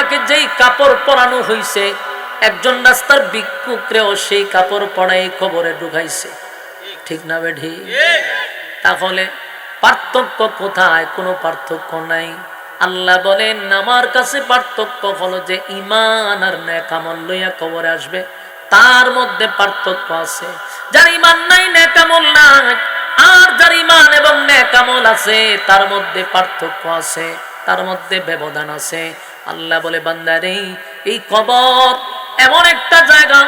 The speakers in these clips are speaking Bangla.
আপনাকে যেই কাপড় পরানো হইছে, একজন রাস্তার ভিক্ষুকরেও সেই কাপড় পরাই কবরে ঢুকাইছে, ঠিক না বেঠি? তাহলে পার্থক্য কোথায়? কোনো পার্থক্য নাই। আল্লাহ বলেন আমার কাছে পার্থক্য হলো যে ঈমান আর নেক আমল লইয়া কবরে আসবে, তার মধ্যে পার্থক্য আছে। যার ঈমান নাই, নেক আমল নাই, আর যার ঈমান এবং নেক আমল আছে তার মধ্যে পার্থক্য আছে, তার মধ্যে ব্যবধান আছে। আল্লাহ বলে বান্দারে, এই কবর এমন একটা জায়গা,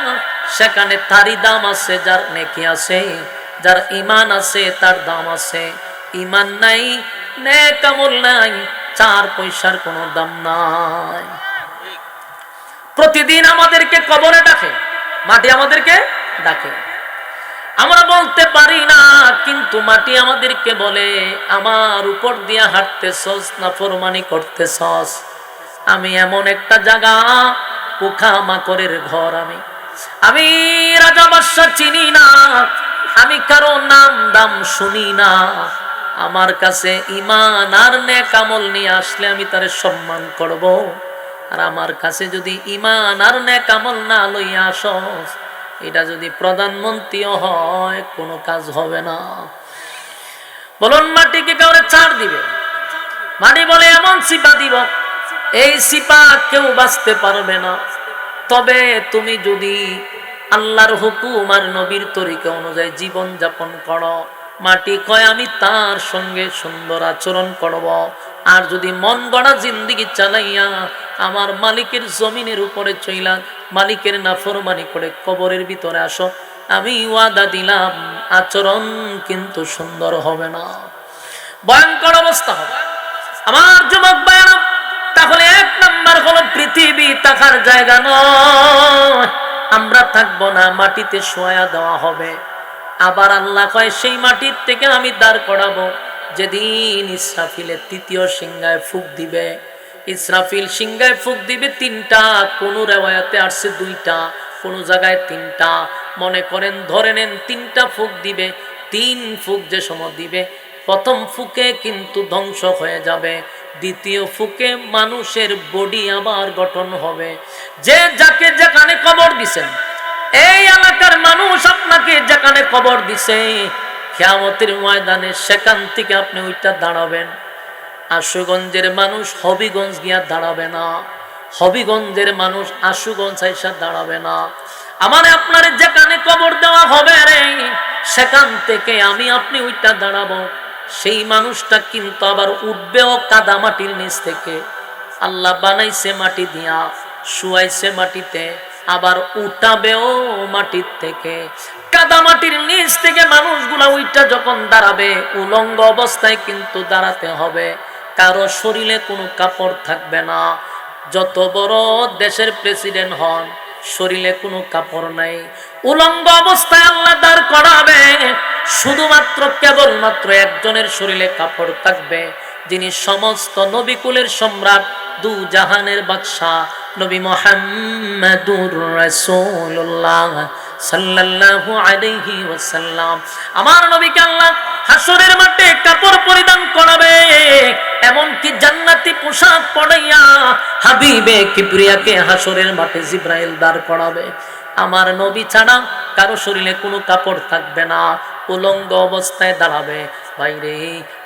সেখানে তারই দাম আছে যার নেকি আছে, যার ঈমান আছে তার দাম আছে। ঈমান নাই, নেক আমল নাই, 4 পয়সার কোনো দাম নাই। প্রতিদিন আমাদেরকে কবরে ডাকে, মাটি আমাদেরকে ডাকে। আমরা বলতে পারি না, কিন্তু মাটি আমাদেরকে বলে আমার উপর দিয়া হাঁটতেছস, নাফরমানি করতেছস। আমি এমন একটা জায়গা, পোকা মাকড়ের ঘর, আমি রাজা বাদশা চিনি না, আমি কারো নাম দাম শুনি না। আমার কাছে ঈমান আর নেক আমল নিয়ে আসলে আমি তারে সম্মান করব, আর আমার কাছে যদি ঈমান আর নেক আমল না লইয়া আসস, এটা যদি প্রধানমন্ত্রীও হয় কোনো কাজ হবে না। বলুন মাটিকে কাউরে ছাড় দিবে? মাটি বলে এমন সিপা দিব, এই সিপা কেউ বাঁচতে পারবে না। তবে তুমি যদি আল্লাহর হুকুম আর নবীর তরিকা অনুযায়ী জীবন যাপন করো, মাটি কয় আমি তার সঙ্গে সুন্দর আচরণ করব। আর যদি মন গড়া জিন্দেগি চালাইয়া আমার মালিকের জমিনের উপরে চইলা মালিকের নাফরমানি করে কবরের ভিতরে আসো, আমি ওয়াদা দিলাম আচরণ কিন্তু সুন্দর হবে না, ভয়ঙ্কর অবস্থা হবে। আমার যুবক ভাইরা, তাহলে 1 নাম্বার হলো পৃথিবী থাকার জায়গা নয়, আমরা থাকবো না, মাটিতে শোয়া দেওয়া হবে। আবার আল্লাহ কয় সেই মাটির থেকে আমি দাঁড় করাবো যেদিন ইসরাফিলের 3য় সিংহায় ফুঁক দিবে। ইসরাফিল সিংহায় ফুঁক দিবে 3টা, কোন রিওয়ায়াতে আসছে 2টা, কোন জায়গায় 3টা। মনে করেন ধরে নেন 3টা ফুঁক দিবে। 3 ফুঁক যে সময় দিবে, প্রথম ফুঁকে কিন্তু ধ্বংস হয়ে যাবে, দ্বিতীয় ফুঁকে মানুষের বডি আবার গঠন হবে। যে যাকে যেখানে কবর দিছেন, এই এলাকার মানুষ আপনাকে যেখানে কবর দিছে, কিয়ামতের ময়দানে সেখান থেকে আপনি ওইটা দাঁড়াবেন। আশুগঞ্জের মানুষ হবিগঞ্জ গিয়া দাঁড়াবে না, হবিগঞ্জের মানুষ আশুগঞ্জ আইসা দাঁড়াবে না। আমার আপনার যেখানে কবর দেওয়া হবে রে, সেখান থেকে আমি আপনি ওইটা দাঁড়াবো। সেই মানুষটা কিন্তু আবার উঠবেও কাদা মাটির নিচ থেকে। আল্লাহ বানাইছে মাটি দিয়া, শুয়াইছে মাটিতে, আবার উঠাবেও মাটির থেকে। কাদা মাটির নিচ থেকে মানুষগুলা ওইটা যখন দাঁড়াবে, উলঙ্গ অবস্থায় কিন্তু দাঁড়াতে হবে। কারো শরীরে কোনো কাপড় থাকবে না। যত বড় দেশের প্রেসিডেন্ট হন, শরীরে কোনো কাপড় নাই, উলঙ্গ অবস্থায় আল্লাহ দাঁড় করাবে। শুধুমাত্র কেবলমাত্র একজনের শরীরে কাপড় থাকবে, যিনি সমস্ত নবীকুলের সম্রাট, 2 জাহানের বাদশা, নবী মুহাম্মদুর রাসূলুল্লাহ সাল্লাল্লাহু আলাইহি ওয়াসাল্লাম। আমার নবীকে আল্লাহ হাসরের মাঠে কাপড় পরিধান করাবে, এমনকি জান্নাতি পোশাক পরাইয়া হাবিবে কিবরিয়াকে হাসরের মাঠে জিবরাইল দাঁড় করাবে। আমার নবী ছাড়া কারো শরীরে কোনো কাপড় থাকবে না, উলঙ্গ অবস্থায় দাঁড়াবে। বাইরে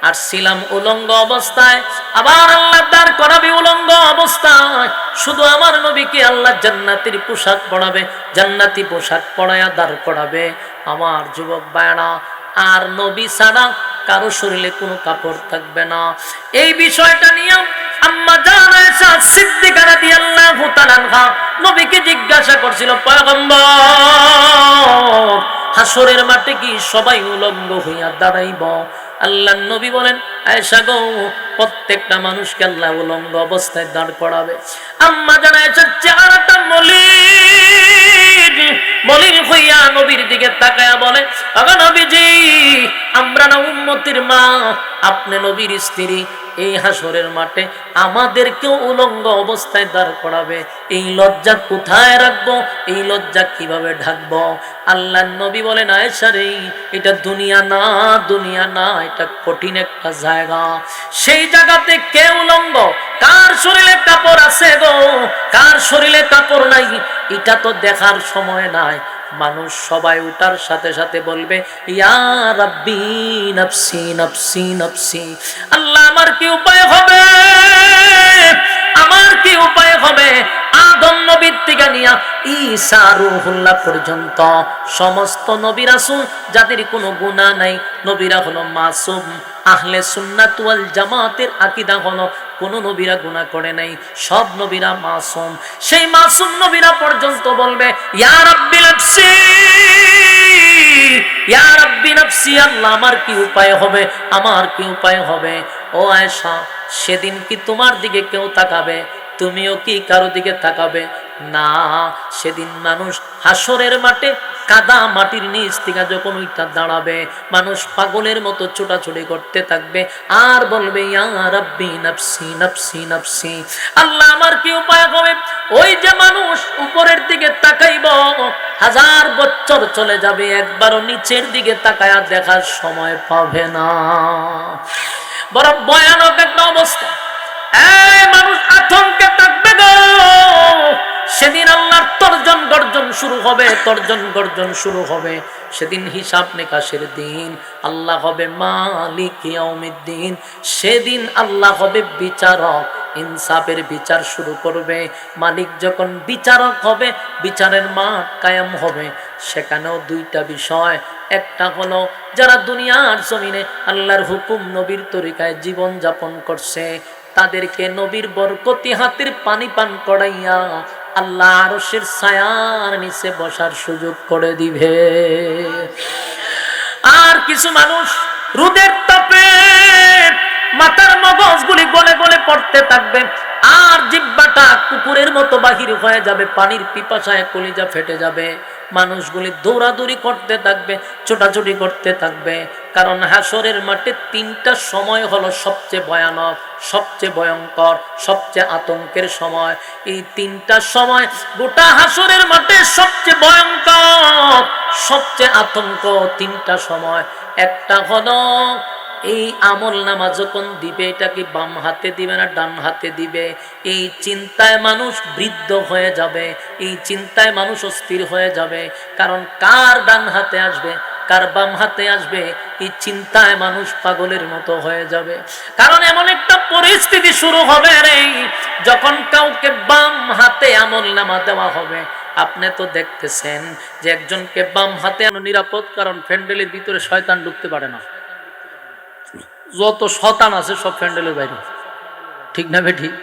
আসছিলাম উলঙ্গ অবস্থায়, আবার আল্লাহ দাঁড় করাবে উলঙ্গ অবস্থায়। শুধু আমার নবীকে আল্লাহ জান্নাতের পোশাক পরাবে, জান্নাতি পোশাক পরায়া দাঁড় করাবে। আমার যুবক ভাইরা, আর নবী ছাড়া কারো শরীরে কোনো কাপড় থাকবে না। এই বিষয়টা নিয়ে আম্মা জান আয়েশা সিদ্দিকা রাদিয়াল্লাহু তাআলা আনহা নবীকে জিজ্ঞাসা করছিল, পয়গম্বর, হাসরের মাঠে কি সবাই উলঙ্গ হইয়া দাঁড়াইব? আল্লাহর নবী বলেন, আয়েশা গো, প্রত্যেকটা মানুষকে আল্লাহ উলঙ্গ অবস্থায় দাঁড় করাবে। আম্মা জান আয়েশার চেহারাটা মলিন হইয়া নবীর দিকে তাকায়া বলে, ওগো নবীজি, আমরা না উম্মতের মা, আপনি নবীর স্ত্রী, এই হাসরের মাঠে আমাদেরকেও উলঙ্গ অবস্থায় দাঁড় করাবে। এই লজ্জা কোথায় রাখবো? এই লজ্জা কিভাবে ঢাকবো? আল্লাহর নবী বলেন, আয়েশা রে, এটা দুনিয়া না, দুনিয়া না, এটা কঠিন একটা জায়গা। সেই জায়গাতে কে উলঙ্গ? কার শরীরে কাপড় আছে গো, কার শরীরে কাপড় নাই? এটা তো দেখার সময় নাই। মানুষ সবাই উঠার সাথে সাথে বলবে, ইয়া রাব্বি নফসি নফসি নফসি। আল্লাহ, আমার কি উপায় হবে? আমার কি উপায় হবে? আদম নবীর থেকে নিয়া ঈসা রূহুল্লাহ পর্যন্ত সমস্ত নবী রাসূল যাদের কোনো গুনাহ নাই, নবীরা হলো মাসুম। আহলে সুন্নাত ওয়াল জামাতের আকীদা হলো কোন নবীরা গুনাহ করে নাই, সব নবীরা মাসুম। সেই মাসুম নবীরা পর্যন্ত বলবে, ইয়া রাব্বি নফসি, ইয়া রাব্বি নফসি। আল্লাহ, আমার কি উপায় হবে? আমার কি উপায় হবে? ও আয়েশা, সেদিন কি তোমার দিকে কেউ তাকাবে? তুমিও কি কারো দিকে তাকাবে না? সেদিন মানুষ হাসরের মাঠে কাদা মাটির নিচ থেকে যখন ওইটা দাঁড়াবে, মানুষ পাগলের মতো ছোটাছুটি করতে থাকবে আর বলবে, ইয়া রাব্বি নফসি নফসি নফসি। আল্লাহ, আমার কি উপায় হবে? ওই যে মানুষ উপরের দিকে তাকাইব, 1000 বছর চলে যাবে, একবারও নিচের দিকে তাকায়া দেখার সময় পাবে না। বড় ভয়ানক একটা অবস্থা। এই মানুষ আতঙ্কে থাকবে গো। সেদিন আল্লাহর তর্জন গর্জন শুরু হবে, তর্জন গর্জন শুরু হবে। সেদিন হিসাব নিকাশের দিন। আল্লাহ হবে মালিক ইয়াউমিদ্দিন। সেদিন আল্লাহ হবে বিচারক, ইনসাফের বিচার শুরু করবে। মালিক যখন বিচারক হবে, বিচারের মাঠ কায়েম হবে। সেখানেও দুইটা বিষয়। একটা হলো যারা দুনিয়ার জমিনে আল্লাহর হুকুম নবীর তরিকায় জীবন যাপন করছে, তাদেরকে নবীর বরকতি হাতের পানি পান করাইয়া আল্লাহ আরশের ছায়ার নিচে বসার সুযোগ করে দিবে। আর কিছু মানুষ রোদের তাপে মাথার মগজগুলি গলে গলে পড়তে থাকবে, আর জিহ্বাটা কুকুরের মতো বাহির হয়ে যাবে, পানির পিপাসায় কলিজা ফেটে যাবে। মানুষগুলি দৌড়াদৌড়ি করতে থাকবে, ছোটাছুটি করতে থাকবে। কারণ হাসরের মাঠে 3টা সময় হলো সবচেয়ে ভয়ানক, সবচেয়ে ভয়ঙ্কর, সবচেয়ে আতঙ্কের সময়। এই 3টা সময় গোটা হাসরের মাঠে সবচেয়ে ভয়ঙ্কর, সবচেয়ে আতঙ্ক। 3টা সময়। একটা হলো এই আমল নামা যখন দিবে, এটা কি বাম হাতে দিবে না ডান হাতে দিবে, এই চিন্তায় মানুষ বৃদ্ধ হয়ে যাবে, এই চিন্তায় মানুষ অস্থির হয়ে যাবে। কারণ কার ডান হাতে আসবে, কার বাম হাতে আসবে, এই চিন্তায় মানুষ পাগলের মতো হয়ে যাবে। কারণ এমন একটা পরিস্থিতি শুরু হবে রে, যখন কাউকে বাম হাতে আমল নামা দেওয়া হবে। আপনি তো দেখতেছেন যে একজনকে বাম হাতে আনো নিরাপদ, কারণ প্যান্ডেলের ভিতরে শয়তান ঢুকতে পারে না। যত শতান আছে সব প্যান্ডেলের বাইরে, ঠিক না বেঠিক?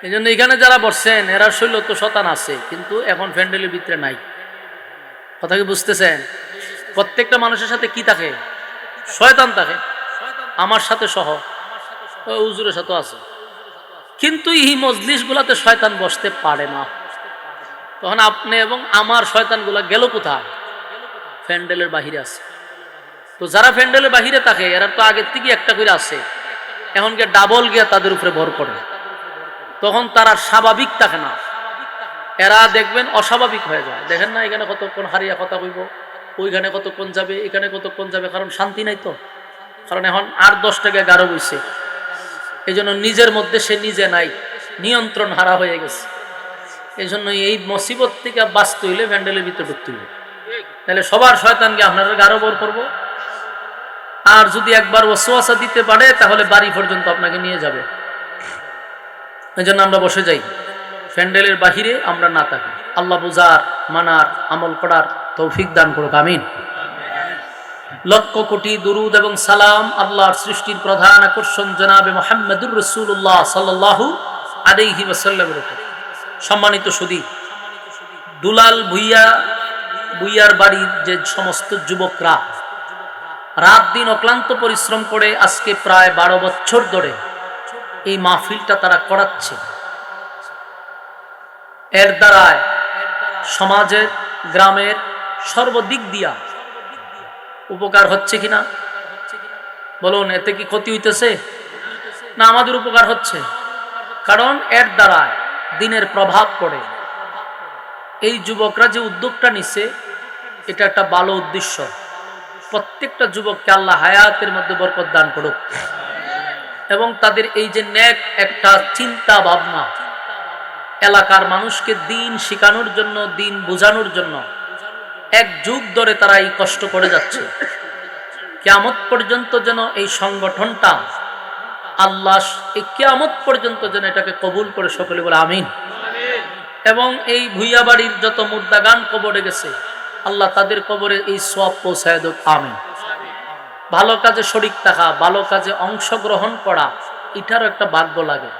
এই জন্য এখানে যারা বসছেন এরা শৈল তো শতান আছে, কিন্তু এখন প্যান্ডেলের ভিতরে নাই। কথা কি বুঝতেছেন? প্রত্যেকটা মানুষের সাথে কি থাকে? শয়তান থাকে, আমার সাথে সহ, হুজুরের সাথে আছে। কিন্তু এই মজলিস গুলাতে শয়তান বসতে পারে না। তখন আপনি এবং আমার শয়তান গুলা গেল কোথায়? প্যান্ডেলের বাহিরে আছে। তো যারা প্যান্ডেলের বাহিরে থাকে এরা তো আগের থেকে একটা করে আছে, এখন গিয়ে ডাবল গিয়া তাদের উপরে ভর করে, তখন তারা স্বাভাবিক থাকে না, এরা দেখবেন অস্বাভাবিক হয়ে যায়। দেখেন না, এখানে কতক্ষণ হারিয়া কথা কইব, ওইখানে কতক্ষণ যাবে, এখানে কতক্ষণ যাবে, কারণ শান্তি নাই তো। কারণ এখন আর 10 টাকা গাঢ় বইছে, এই জন্য নিজের মধ্যে সে নিজে নাই, নিয়ন্ত্রণ হারা হয়ে গেছে। এই জন্য এই মুসিবত থেকে বাঁচতে হইলে প্যান্ডেলের ভিতরে ঢুকতে হইবে। তাহলে সবার শয়তানকে আপনারা গাঢ় বর করবো। আর যদি একবার ওয়াসওয়াসা দিতে পারে তাহলে বাড়ি পর্যন্ত আপনাকে নিয়ে যাবে। এই জন্য আমরা বসে যাই, প্যান্ডেলের বাহিরে আমরা না থাকি। আল্লাহ বুঝার, মানার, আমল করার তৌফিক দান করুক, আমিন। লক্ষ কোটি দুরুদ এবং সালাম আল্লাহর সৃষ্টির প্রধান আকর্ষণ জনাবে মুহাম্মদুর রাসূলুল্লাহ সাল্লাল্লাহু আলাইহি ওয়াসাল্লামের উপর। সম্মানিত সুধী, দুলাল ভুইয়ার বাড়ির যে সমস্ত যুবকরা রাত দিন অক্লান্ত পরিশ্রম করে আজকে প্রায় 12 বছর ধরে এই মাহফিলটা তারা করাচ্ছে, এর দ্বারায় সমাজের, গ্রামের সর্বদিক দিয়া উপকার হচ্ছে কিনা বলুন? এতে কি ক্ষতি হইতেছে? না আমাদের উপকার হচ্ছে? কারণ এর দ্বারা দিনের প্রভাব পড়ে। এই যুবকরা যে উদ্যোগটা নিচ্ছে এটা একটা ভালো উদ্দেশ্য। প্রত্যেকটা যুবককে আল্লাহ হায়াতের মধ্যে বরকত দান করুক এবং তাদের এই যে নেক একটা চিন্তা ভাবনা, এলাকার মানুষকে দিন শেখানোর জন্য, দিন বোঝানোর জন্য এক যুগ ধরে তারা এই কষ্ট করে যাচ্ছে। কিয়ামত পর্যন্ত যেন এই সংগঠনটা আল্লাহ এই কিয়ামত পর্যন্ত যেন এটাকে কবুল করে সকলে বলে আমিন। এবং এই ভুইয়া বাড়ির যত মুর্দাগান কবরে গেছে আল্লাহ তাদের কবরে এই সওয়াব পৌঁছায় দেব আমিন। ভালো কাজে শরীক থাকা, ভালো কাজে অংশগ্রহণ করা, এটারও একটা ভাগ্য লাগে।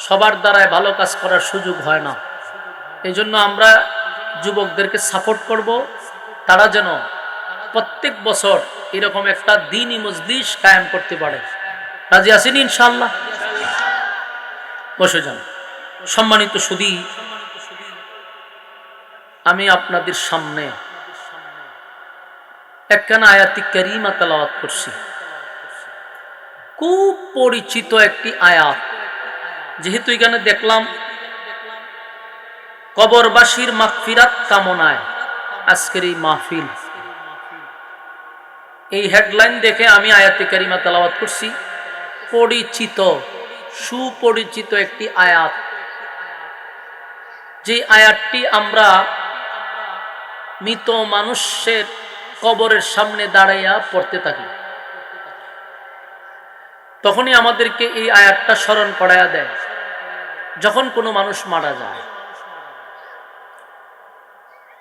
সবার দ্বারাই ভালো কাজ করার সুযোগ হয় না। এই জন্য আমরা যুবকদেরকে সাপোর্ট করব, তারা যেন প্রত্যেক বছর এরকম একটা দ্বীনি মজলিস কায়েম করতে পারে। রাজি আছেন ইনশাআল্লাহ? বসে যান। সম্মানিত সুধী, আমি আপনাদের সামনে একখানা আয়াতি কারিমা তেলাওয়াত করছি। খুব পরিচিত একটি আয়াত। যেহেতু এখানে দেখলাম কবরবাসীর মাগফিরাত কামনায় আজকের এই মাহফিল, এই হেডলাইন দেখে আমি আয়াতি কারিমা তেলাওয়াত করছি। পরিচিত, সুপরিচিত একটি আয়াত, যে আয়াতটি আমরা মৃত মানুষের কবরের সামনে দাঁড়াইয়া পড়তে থাকি, তখনই আমাদেরকে এই আয়াতটা স্মরণ করাইয়া দেয়। যখন কোনো মানুষ মারা যায়,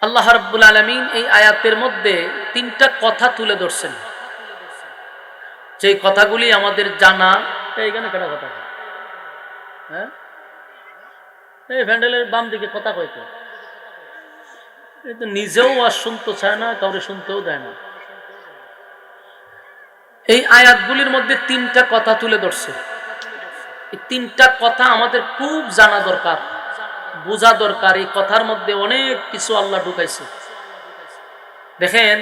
আল্লাহ রাব্বুল আলামিন এই আয়াতের মধ্যে তিনটা কথা তুলে ধরছেন, যে কথাগুলি আমাদের জানা। এইখানে কেন কথা, হ্যাঁ, এই ভ্যান্ডেলের বাম দিকে কথা কইতো, এই তো নিজেও আর শুনতে চায় না, কাউরে শুনতেও দেয় না। এই আয়াতগুলির মধ্যে তিনটা কথা তুলে ধরছে। এই তিনটা কথা আমাদের খুব জানা দরকার, বোঝা দরকার। এই কথার মধ্যে অনেক কিছু আল্লাহ ঢুকাইছে। দেখেন,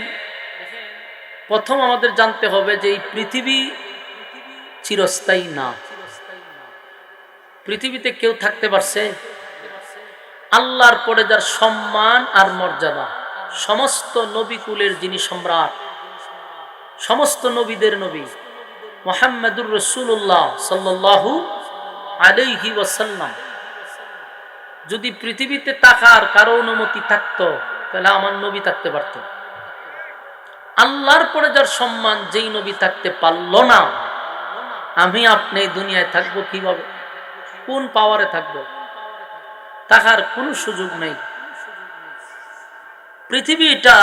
প্রথম আমাদের জানতে হবে যে এই পৃথিবী চিরস্থায়ী না। পৃথিবীতে কেউ থাকতে পারছে? আল্লাহর পরে যার সম্মান আর মর্যাদা, সমস্ত নবী কুলের যিনি সম্রাট, সমস্ত নবীদের নবী মুহাম্মদুর রাসূলুল্লাহ সাল্লাল্লাহু আলাইহি ওয়াসাল্লাম, যদি পৃথিবীতে থাকার কারো অনুমতি থাকতো তাহলে আমার নবী থাকতে পারত। আল্লাহর পরে যার সম্মান, যেই নবী থাকতে পারল না, আমি আপনি দুনিয়ায় থাকবো কিভাবে? কোন পাওয়ারে থাকবো? থাকার কোনো সুযোগ নেই। পৃথিবীটা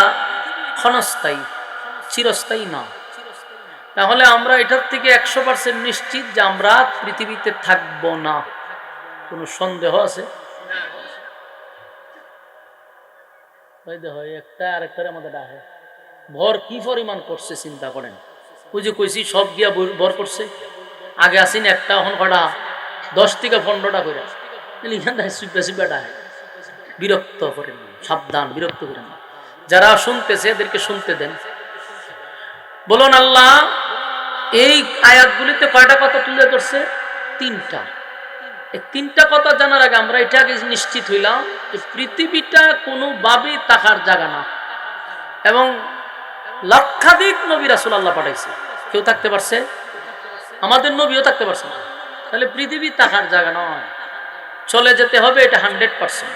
ক্ষণস্থায়ী, চিরস্থায়ী না। তাহলে আমরা এটার থেকে 100% নিশ্চিত যে আমরা পৃথিবীতে থাকব না। কোনো সন্দেহ আছে? একটা আরেকটার আমাদের ডাকে ভর কি পরিমাণ করছে চিন্তা করেন। ওই যে কইছি সব গিয়া ভর করছে। আগে আসিন একটা, এখন কটা 10 থেকে 15টা করে বিরক্ত করেন, সাবধান, বিরক্ত করেন। যারা শুনতেছে এদেরকে শুনতে দেন। বলুন আল্লাহ এই আয়াতগুলিতে কয়টা কথা তুলে ধরছে? তিনটা। এই তিনটা কথা জানার আগে আমরা এটা আগে নিশ্চিত হইলাম যে পৃথিবীটা কোনোভাবেই থাকার জায়গা না, এবং লক্ষাধিক নবী রাসূল আল্লাহ পাঠাইছে, কেউ থাকতে পারছে? আমাদের নবীও থাকতে পারছে না। তাহলে পৃথিবী থাকার জায়গা নয়, চলে যেতে হবে, এটা 100%।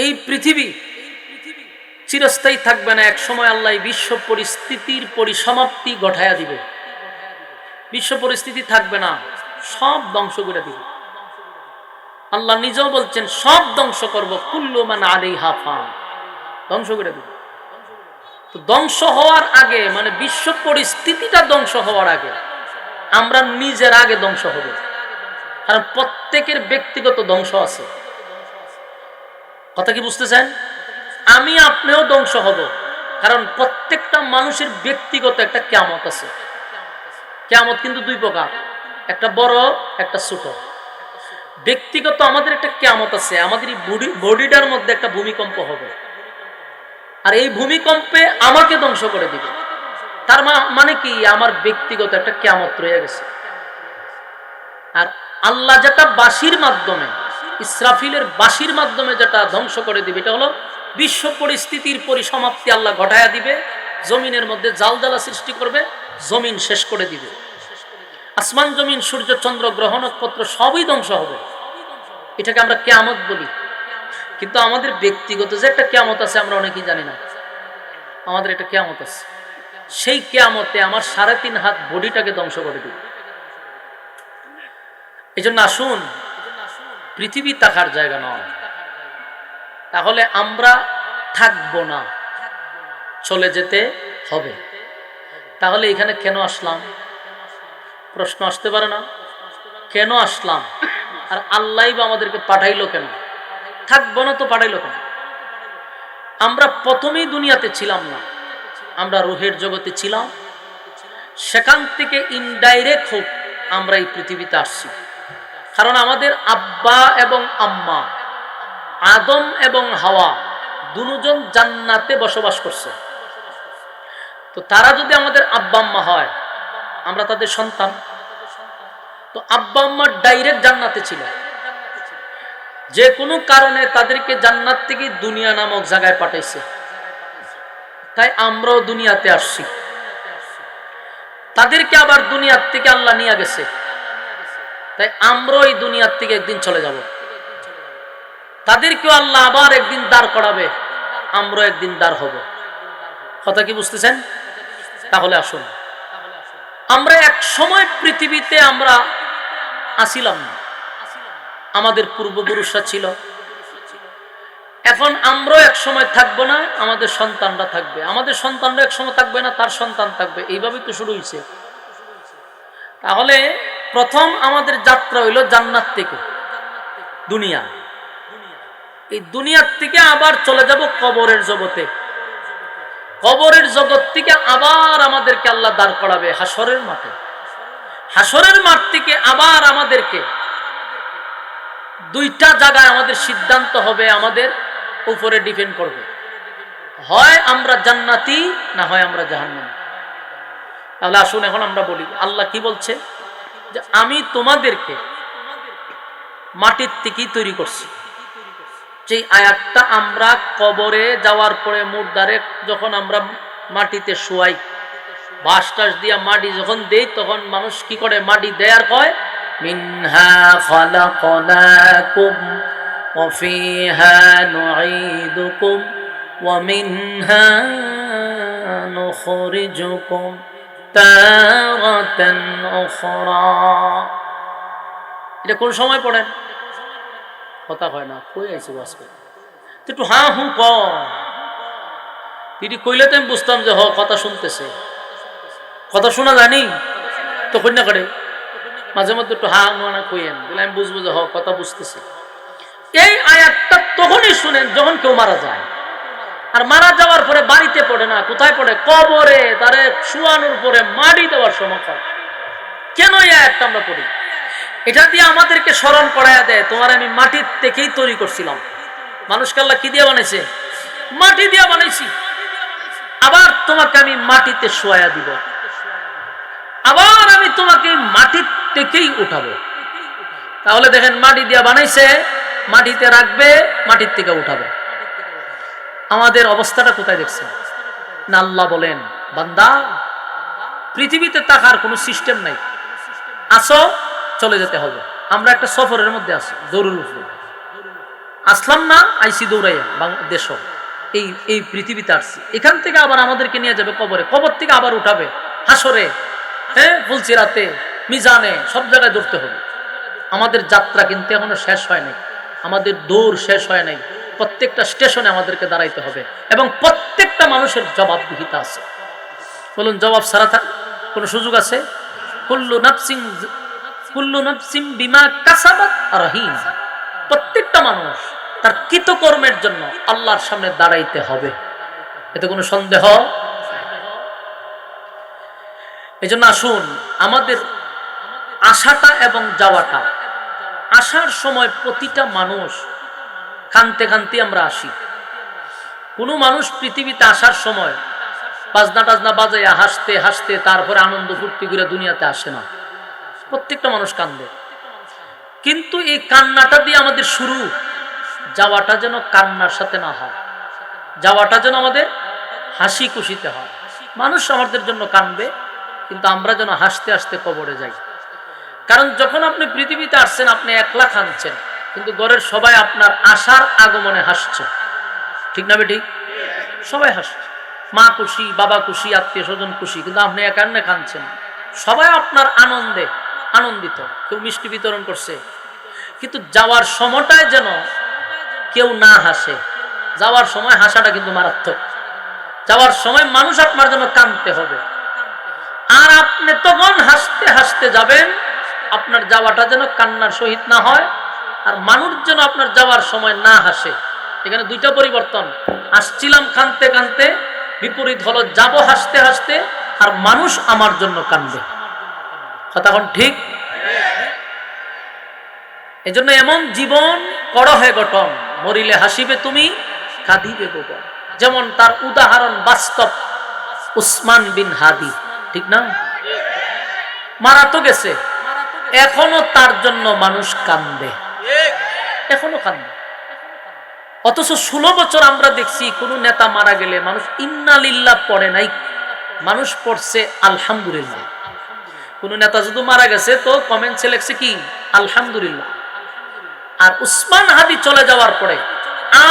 এই পৃথিবী চিরস্থায়ী থাকবে না। এক সময় আল্লাহ বিশ্ব পরিস্থিতির পরিসমাপ্তি ঘটায়া দিবে। বিশ্ব পরিস্থিতি থাকবে না, সব ধ্বংস করে দিবে। আল্লাহ নিজেও বলছেন সব ধ্বংস করব, কুল্লু মান আলাইহা ফান, ধ্বংস করে দিবে। তো ধ্বংস হওয়ার আগে, মানে বিশ্ব পরিস্থিতিটা ধ্বংস হওয়ার আগে আমরা নিজের আগে ধ্বংস হব। কারণ প্রত্যেকের ব্যক্তিগত ধ্বংস আছে। কথা কি বুঝতেছেন? আমি আপনিও ধ্বংস হব, কারণ প্রত্যেকটা মানুষের ব্যক্তিগত একটা কিয়ামত আছে। কিয়ামত কিন্তু দুই প্রকার, একটা বড়, একটা ছোট। ব্যক্তিগত আমাদের একটা কিয়ামত আছে, আমাদের এই বডিটার মধ্যে একটা ভূমিকম্প হবে, আর এই ভূমিকম্পে আমাকে ধ্বংস করে দিবে। তার মানে কি, আমার ব্যক্তিগত একটা কিয়ামত রয়ে গেছে। আর আল্লাহ যেটা বাঁশির মাধ্যমে, ইসরাফিলের বাঁশির মাধ্যমে যেটা ধ্বংস করে দিবে, এটা হলো বিশ্ব পরিস্থিতির পরিসমাপ্তি আল্লাহ ঘটায়া দিবে। জমিনের মধ্যে জালজালা সৃষ্টি করবে, জমিন শেষ করে দিবে। আসমান জমিন সূর্য চন্দ্র গ্রহ নক্ষত্র সবই ধ্বংস হবে। এটাকে আমরা কিয়ামত বলি। কিন্তু আমাদের ব্যক্তিগত যে একটা কিয়ামত আছে আমরা অনেকেই জানি না। আমাদের একটা কিয়ামত আছে, সেই কিয়ামতে আমার 3.5 হাত বডিটাকে ধ্বংস করে দিবে। এই জন্য আসুন, পৃথিবী থাকার জায়গা নয়। তাহলে আমরা থাকবো না, চলে যেতে হবে। তাহলে এখানে কেন আসলাম? প্রশ্ন আসতে পারে না, কেন আসলাম? আর আল্লাহ বা আমাদেরকে পাঠাইলো কেন? থাকবো না তো পাঠাইলো কেন? আমরা প্রথমেই দুনিয়াতে ছিলাম না, আমরা রুহের জগতে ছিলাম। সেখান থেকে ইনডাইরেক্ট হোক আমরা এই পৃথিবীতে আসছি। কারণ আমাদের আব্বা এবং আম্মা, আদম এবং হাওয়া, দুজন জান্নাতে বসবাস করছে। তো তারা যদি আমাদের আব্বা আম্মা হয়, আমরা তাদের সন্তান। তো আব্বা আম্মা ডাইরেক্ট জান্নাতে ছিল, যে কোনো কারণে তাদেরকে জান্নাত থেকে দুনিয়া নামক জায়গায় পাঠাইছে। তাই আমরাও দুনিয়াতে আসছি। তাদেরকে আবার দুনিয়ার থেকে আল্লাহ নিয়ে গেছে, তাই আমরাও এই দুনিয়ার থেকে একদিন চলে যাব। তাদেরকেও আল্লাহ আবার একদিন দাঁড় করাবে, আমরাও একদিন দাঁড় হব। কথা কি বুঝতেছেন? তাহলে আসুন, আমরা এক সময় পৃথিবীতে আমরা আসিলাম না, আমাদের পূর্বপুরুষরা ছিল। এখন আমরাও এক সময় থাকবো না, আমাদের সন্তানরা থাকবে। আমাদের সন্তানরা এক সময় থাকবে না, তার সন্তান থাকবে। এইভাবেই তো শুরু হয়েছে। তাহলে প্রথম আমাদের যাত্রা হইল জান্নাত থেকে দুনিয়া। এই দুনিয়ার থেকে আবার চলে যাব কবরের জগতে। কবরের জগৎ থেকে আবার আমাদেরকে আল্লাহ দাঁড় করাবে হাসরের মাঠে। হাসরের মাঠ থেকে আবার আমাদেরকে দুইটা জায়গায় আমাদের সিদ্ধান্ত হবে, আমাদের উপরে ডিপেন্ড করবে। হয় আমরা জান্নাতি, না হয় আমরা জাহান্নামী। তাহলে আসুন এখন আমরা বলি, আল্লাহ কি বলছে? যে আমি তোমাদেরকে মাটির থেকেই তৈরি করছি। যে আয়াতটা আমরা কবরে যাওয়ার পরে মুর্দারে যখন আমরা মাটিতে শোয়াই, বাঁশ টাস দিয়া মাটি যখন দেই, তখন মানুষ কি করে? মাটি দেয়ার কয় মিনহা খালাকনাকুম ওয়া ফিহা নুঈদুকুম ওয়া মিনহা নুখরিজুকুম তারাতান উখরা। এটা কোন সময় পড়েন? কথা হয় না, কই আইছে বাসকে একটু হ্যাঁ হু ক। তিনি কইলে তো আমি বুঝতাম যে কথা শুনতেছে। কথা শোনা জানি তো কন্যা করে মাঝে মধ্যে একটু হা না কইেন, বলে আমি বুঝবো যে কথা বুঝতেছি। এই আয়াতটা তখনই শুনেন যখন কেউ মারা যায়। আর মারা যাওয়ার পরে বাড়িতে পড়ে না, কোথায় পড়ে? কবরে। তারে শুয়ানোর পরে মাটি দেওয়ার সময় হয়। কেন এই আয়াতটা আমরা পড়ি? এটা দিয়ে আমাদেরকে স্মরণ করাইয়া দেয়, তোমার আমি মাটির থেকেই তৈরি করছিলাম। মানুষকে আল্লাহ কি দিয়ে বানাইছে? মাটি দিয়ে বানাইছি। আবার তোমাকে আমি মাটিতে শোয়া দিব, আবার আমি তোমাকে মাটির থেকেই উঠাবো। তাহলে দেখেন, মাটি দিয়ে বানাইছে, মাটিতে রাখবে, মাটির থেকে উঠাবে। আমাদের অবস্থাটা কোথায় দেখছেন না? আল্লাহ বলেন, বান্দা পৃথিবীতে থাকার কোনো সিস্টেম নাই, আসো চলে যেতে হবে। আমরা একটা সফরের মধ্যে আছি, দৌড়ের উপরে আসলাম না, আইসি দৌড়াইয়া বাংলাদেশ, এই পৃথিবীতে আসছি। এখান থেকে আবার আমাদেরকে নিয়ে যাবে কবরে, কবর থেকে আবার উঠাবে হাসরে, হ্যাঁ ফুলসিরাতে, মিজানে, সব জায়গায় দৌড়তে হবে। আমাদের যাত্রা কিন্তু এখনো শেষ হয় নাই, আমাদের দৌড় শেষ হয় নাই। প্রত্যেকটা স্টেশনে আমাদেরকে দাঁড়াইতে হবে এবং প্রত্যেকটা মানুষের জবাবদিহিতা আছে। বলুন, জবাব ছাড়া কোনো সুযোগ আছে? কুল্লু নাফসিন বিমা কাসাবাত রাহিন। প্রত্যেকটা মানুষ তার কৃতকর্মের জন্য আল্লাহর সামনে দাঁড়াইতে হবে, এতে কোনো সন্দেহ। এজন্য আসুন, আমাদের আসাটা এবং যাওয়াটা, আসার সময় প্রতিটা মানুষ কানতে কানতে আমরা আসি। কোনো মানুষ পৃথিবীতে আসার সময় বাজনা টাজনা বাজাইয়া হাসতে হাসতে তারপরে আনন্দ ফুর্তি করে দুনিয়াতে আসে না। প্রত্যেকটা মানুষ কান্দে, কিন্তু এই কান্নাটা দিয়ে আমাদের শুরু, যাওয়াটা যেন কান্নার সাথে না হয়, যাওয়াটা যেন আমাদের হাসি খুশিতে হয়। মানুষ আমাদের জন্য কান্দবে, কিন্তু আমরা যেন হাসতে হাসতে কবরে যাই। কারণ যখন আপনি পৃথিবীতে আসছেন আপনি একলা কাঁদছেন, কিন্তু ঘরের সবাই আপনার আসার আগমনে হাসছে, ঠিক না বেঠিক? সবাই হাসছে, মা খুশি, বাবা খুশি, আত্মীয় স্বজন খুশি, কিন্তু আপনি একান্নে কাঁদছেন। সবাই আপনার আনন্দে আনন্দিত, কেউ মিষ্টি বিতরণ করছে, কিন্তু যাওয়ার সময়টায় যেন কেউ না হাসে। যাওয়ার সময় হাসাটা কিন্তু মারাত্মক। যাওয়ার সময় মানুষ আপনার জন্য কাঁদতে হবে, আর আপনি তখন হাসতে হাসতে যাবেন। আপনার যাওয়াটা যেন কান্নার সহিত না হয়, আর মানুষ যেন আপনার যাওয়ার সময় না হাসে। এখানে দুইটা পরিবর্তন, আসছিলাম কাঁদতে কাঁদতে, বিপরীত হলো যাব হাসতে হাসতে, আর মানুষ আমার জন্য কাঁদবে। কথা কোন ঠিক? এজন্য এমন জীবন করো হে গঠন, মরিলে হাসিবে তুমি, কাঁদিবে ভুবন। যেমন তার উদাহরণ বাস্তব, উসমান বিন হাদি, ঠিক না? মারা তো গেছে, এখনো তার জন্য মানুষ কান্দে, এখনো কান্দে। অথচ 16 বছর আমরা দেখছি কোন নেতা মারা গেলে মানুষ ইন্না লিল্লাহ পড়ে নাই, মানুষ পড়ছে আলহামদুলিল্লাহ। কোন নেতা যদি মারা গেছে তো কমেন্টসে লেখছে কি আলহামদুলিল্লাহ। আর উসমান হাদি চলে যাওয়ার পরে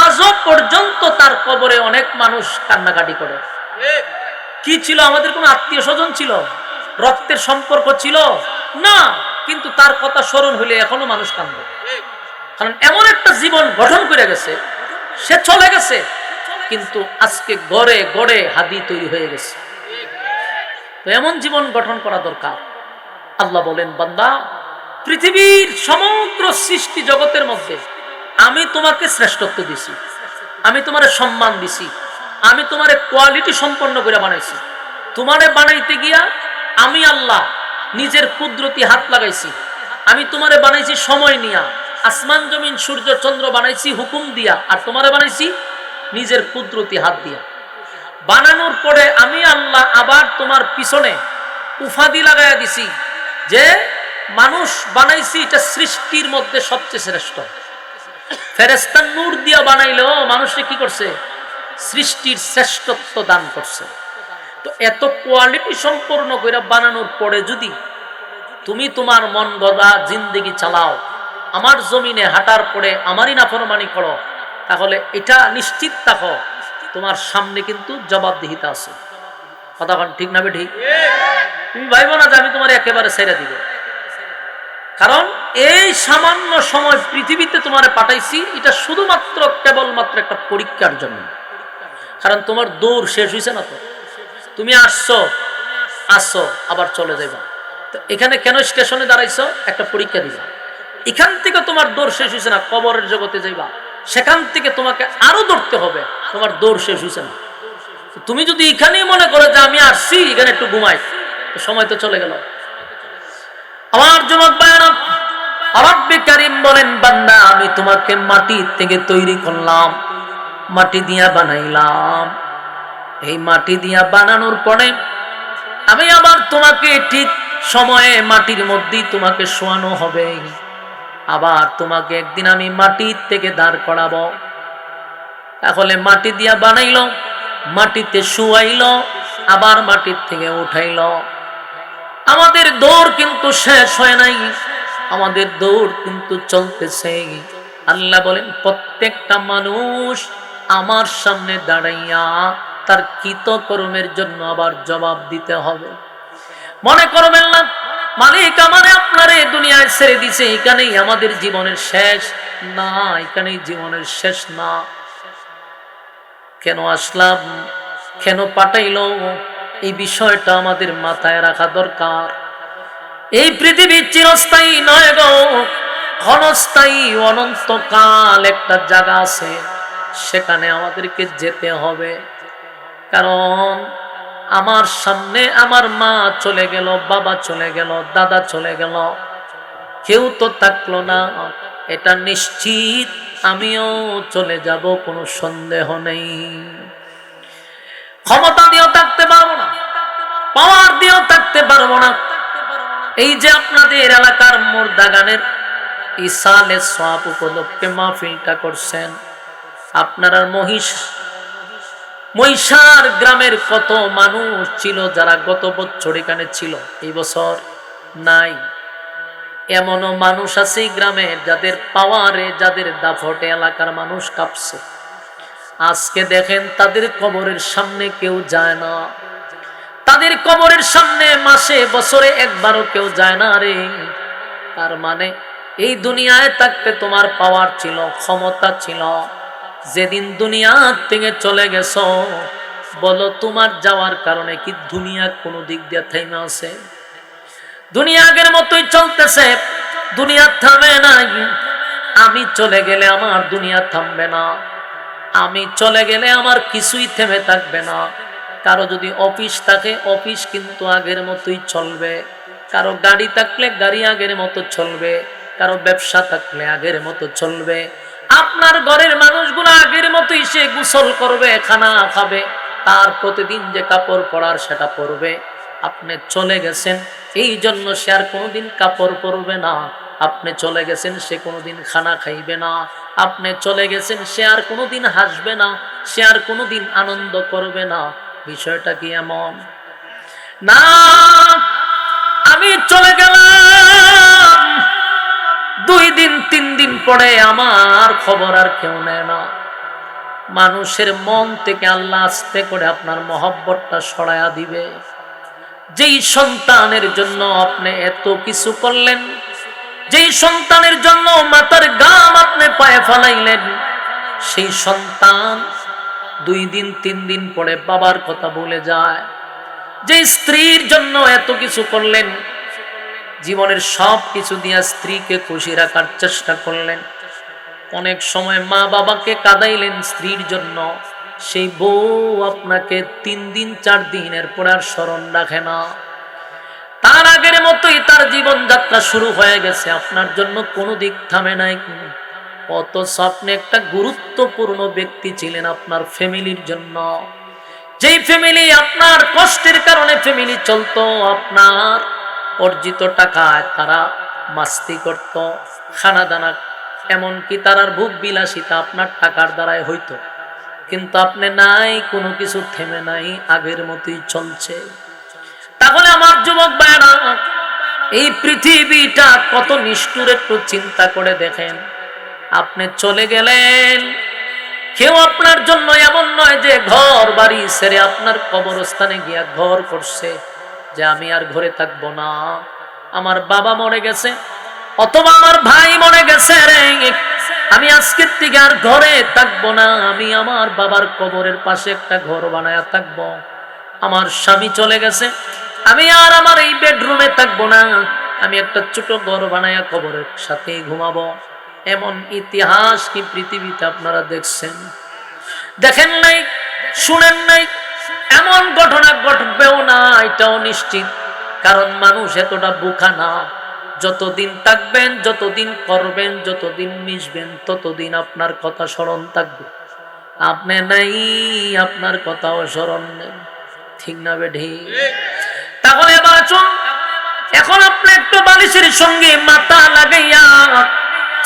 আজও পর্যন্ত তার কবরে অনেক মানুষ কান্নাকাটি করে। কি ছিল? আমাদের কোন আত্মীয় স্বজন ছিল, রক্তের সম্পর্ক ছিল না, কিন্তু তার কথা স্মরণ হইলে এখনো মানুষ কান্দে। কারণ এমন একটা জীবন গঠন করে গেছে, সে চলে গেছে, কিন্তু আজকে গড়ে গড়ে হাদি তৈরি হয়ে গেছে। তো এমন জীবন গঠন করা দরকার। আল্লাহ বলেন, বান্দা, পৃথিবীর সমগ্র সৃষ্টি জগতের মধ্যে আমি তোমাকে শ্রেষ্ঠত্ব দিছি, আমি তোমারে সম্মান দিছি, আমি তোমারে কোয়ালিটি সম্পন্ন করে বানাইছি। তোমারে বানাইতে গিয়া আমি আল্লাহ নিজের কুদরতি হাত লাগাইছি। আমি তোমারে বানাইছি সময় নিয়া, আসমান জমিন সূর্য চন্দ্র বানাইছি হুকুম দিয়া, আর তোমারে বানাইছি নিজের কুদরতি হাত দিয়া। বানানোর পরে আমি আল্লাহ আবার তোমার পিছনে উফাদি লাগাইয়া দিছি যে মানুষ বানাইছি, এটা সৃষ্টির মধ্যে সবচেয়ে শ্রেষ্ঠ। ফেরেশতা নূর দিয়া বানাইলেও মানুষে কি করছে? সৃষ্টির শ্রেষ্ঠত্ব দান করছে। তো এত কোয়ালিটি সম্পূর্ণ করে বানানোর পরে যদি তুমি তোমার মন গদা জিন্দেগি চালাও, আমার জমিনে হাঁটার পরে আমারই নাফরমানি করো, তাহলে এটা নিশ্চিত থাকো তোমার সামনে কিন্তু জবাবদিহিতা আছে। কথা ঠিক না ঠিক? তুমি ভাইবো না যে আমি তোমার একেবারে ছেড়ে দিব, কারণ এই সামান্য সময় পৃথিবীতে তোমারে পাঠাইছি, এটা শুধুমাত্র কেবলমাত্র একটা পরীক্ষার জন্য। কারণ তোমার দৌড় শেষ হয়েছে না, তো তুমি আসছো আবার চলে যাইবা। তো এখানে কেন স্টেশনে দাঁড়াইছো? একটা পরীক্ষা দিবা। এখান থেকে তোমার দৌড় শেষ হয়েছে না, কবরের জগতে যাইবা, সেখান থেকে তোমাকে আরো দৌড়তে হবে, তোমার দৌড় শেষ হয়েছে না। তুমি যদি এখানেই মনে করো যে আমি আসছি এখানে একটু ঘুমাই, তো সময় তো চলে গেল। আমার যুবক ভাইরা, রব্বে কারীম বলেন, বান্দা, আমি তোমাকে মাটি থেকে তৈরি করলাম, মাটি দিয়া বানাইলাম। এই মাটি দিয়া বানানোর পরে আমি আবার তোমাকে ঠিক সময়ে মাটির মধ্যেই তোমাকে শোয়ানো হবে। আবার তোমাকে একদিন আমি মাটি থেকে দাঁড় করাবো। তাহলে মাটি দিয়া বানাইলো, মাটিতে শুয়াইলো, আবার মাটির থেকে উঠাইলো। আমাদের দৌড় কিন্তু শেষ হয় নাই, আমাদের দৌড় কিন্তু চলতেছে। আল্লাহ বলেন, প্রত্যেকটা মানুষ আমার সামনে দাঁড়াইয়া তার কৃতকর্মের জন্য আবার জবাব দিতে হবে। মনে করবেন না মালিক আমারে আপনারে দুনিয়ায় ছেড়ে দিছে, এখানেই আমাদের জীবনের শেষ। না, এখানেই জীবনের শেষ না। কেন আসলাম, কেন পাঠাইলো, এই বিষয়টা আমাদের মাথায় রাখা দরকার। এই পৃথিবী চিরস্থায়ী নয় গো, ক্ষণস্থায়ী, অনন্তকাল একটা জায়গা আছে, সেখানে আমাদেরকে যেতে হবে। কারণ আমার সামনে আমার মা চলে গেল, বাবা চলে গেল, দাদা চলে গেল, কেউ তো থাকলো না, এটা নিশ্চিত। আমিও চলে যাব, কোনো সন্দেহ নেই। ক্ষমতা দিয়েও থাকতে পারবো না, পাওয়ার দিয়েও থাকতে পারবো না। এই যে আপনাদের এলাকার মুর্দাগানের ইসালে সওয়াব উপলক্ষে মাহফিলটা করছেন, আপনারা মহিষার গ্রামের কত মানুষ ছিল যারা গত বছর এখানে ছিল, এই বছর নাই। এমনও মানুষ আছে গ্রামে যাদের পাওয়ারে, যাদের দাফটে এলাকার মানুষ কাঁপছে। আজকে দেখেন তাদের কবরের সামনে কেউ যায় না, তাদের কবরের সামনে মাসে বছরে একবারও কেউ যায় না রে। তার মানে এই দুনিয়ায় থাকতে তোমার পাওয়ার ছিল, ক্ষমতা ছিল, যেদিন দুনিয়া থেকে চলে গেছো, বলো তোমার যাওয়ার কারণে কি দুনিয়া কোনো দিক দিয়ে থেমে আছে? দুনিয়া আগের মতোই চলতেছে, দুনিয়া থামে নাই। আমি চলে গেলে আমার দুনিয়া থামবে না, আমি চলে গেলে আমার কিছুই থেমে থাকবে না। কারো যদি অফিস থাকে, অফিস কিন্তু আগের মতোই চলবে। কারো গাড়ি থাকলে গাড়ি আগের মতো চলবে, কারো ব্যবসা থাকলে আগের মতো চলবে। আপনার ঘরের মানুষগুলো আগের মতোই সে গোসল করবে, খানা খাবে, তার প্রতিদিন যে কাপড় পরার সেটা পরবে। আপনি চলে গেছেন এই জন্য সে আর কোনোদিন কাপড় পরবে না। আপনি চলে গেছেন সে কোনোদিন খানা খাইবে না। আপনি চলে গেছেন সে আর কোনোদিন হাসবে না, সে আর কোনোদিন আনন্দ করবে না। বিষয়টা কি এমন না? আমি চলে গেলাম, 2 দিন 3 দিন পরে আমার খবর আর কেউ নেয় না। মানুষের মন থেকে আল্লাহ আস্তে করে আপনার মহব্বতটা সরায়া দিবে। যেই সন্তানের জন্য আপনি এত কিছু করলেন, যেই সন্তানের জন্য মাথার ঘাম আপনি পায়ে ফেলাইলেন, সেই সন্তান 2 দিন 3 দিন পরে বাবার কথা ভুলে যায়। যে স্ত্রীর জন্য এত কিছু করলেন, জীবনের সব কিছু দিয়ে স্ত্রীকে খুশি রাখার চেষ্টা করলেন, অনেক সময় মা বাবাকে কাঁদাইলেন স্ত্রীর জন্য, সেই বউ আপনাকে 3 দিন 4 দিনের পর আর স্মরণ রাখে না। তার আগের মতোই তার জীবন যাত্রা শুরু হয়ে গেছে, আপনার জন্য কোনো দিক থামে নাই। অথচ আপনি একটা গুরুত্বপূর্ণ ব্যক্তি ছিলেন আপনার ফ্যামিলির জন্য। যেই ফ্যামিলি আপনার কষ্টের কারণে ফ্যামিলি চলতো, আপনার অর্জিত টাকায় তারা মাস্তি করত, খানা দানা, এমনকি তারার ভোগ বিলাসিতা আপনার টাকার দ্বারাই হইতো। কিন্তু আপনি নাই, কোনো কিছু থেমে নাই, আগের মতোই চলছে। তাহলে আমার যুবক ভাইরা, এই পৃথিবীটা কত নিষ্ঠুর একটু চিন্তা করে দেখেন। আপনি চলে গেলেন, কেউ আপনার জন্য এমন নয় যে ঘর বাড়ি ছেড়ে আপনার কবরস্থানে গিয়া ঘর করছে যে আমি আর ঘরে থাকবো না, আমার বাবা মরে গেছে অথবা আমার ভাই মরে গেছে রে, আমি আজকের থেকে আর ঘরে থাকবো না, আমি আমার বাবার কবরের পাশে একটা ঘর বানায়া থাকবো। আমার স্বামী চলে গেছে, আমি আর আমার এই বেডরুমে থাকবো না, আমি একটা ছোট ঘর বানায়া কবরের সাথে ঘুমাবো। এমন ইতিহাস কি পৃথিবীতে আপনারা দেখছেন? দেখেন নাই, শুনেন নাই? এমন ঘটনা ঘটবেও না এটাও নিশ্চিত, কারণ মানুষ এতটা বোকা না। যতদিন থাকবেন, যতদিন করবেন, যতদিন মিশবেন, ততদিন আপনার কথা স্মরণ থাকবে। আপনি নাই, আপনার কথাও স্মরণ নেই, ঠিক না বেঠি? তাহলে এবার চুন, এখন আপনি একটু বালিশের সঙ্গে মাথা লাগাইয়া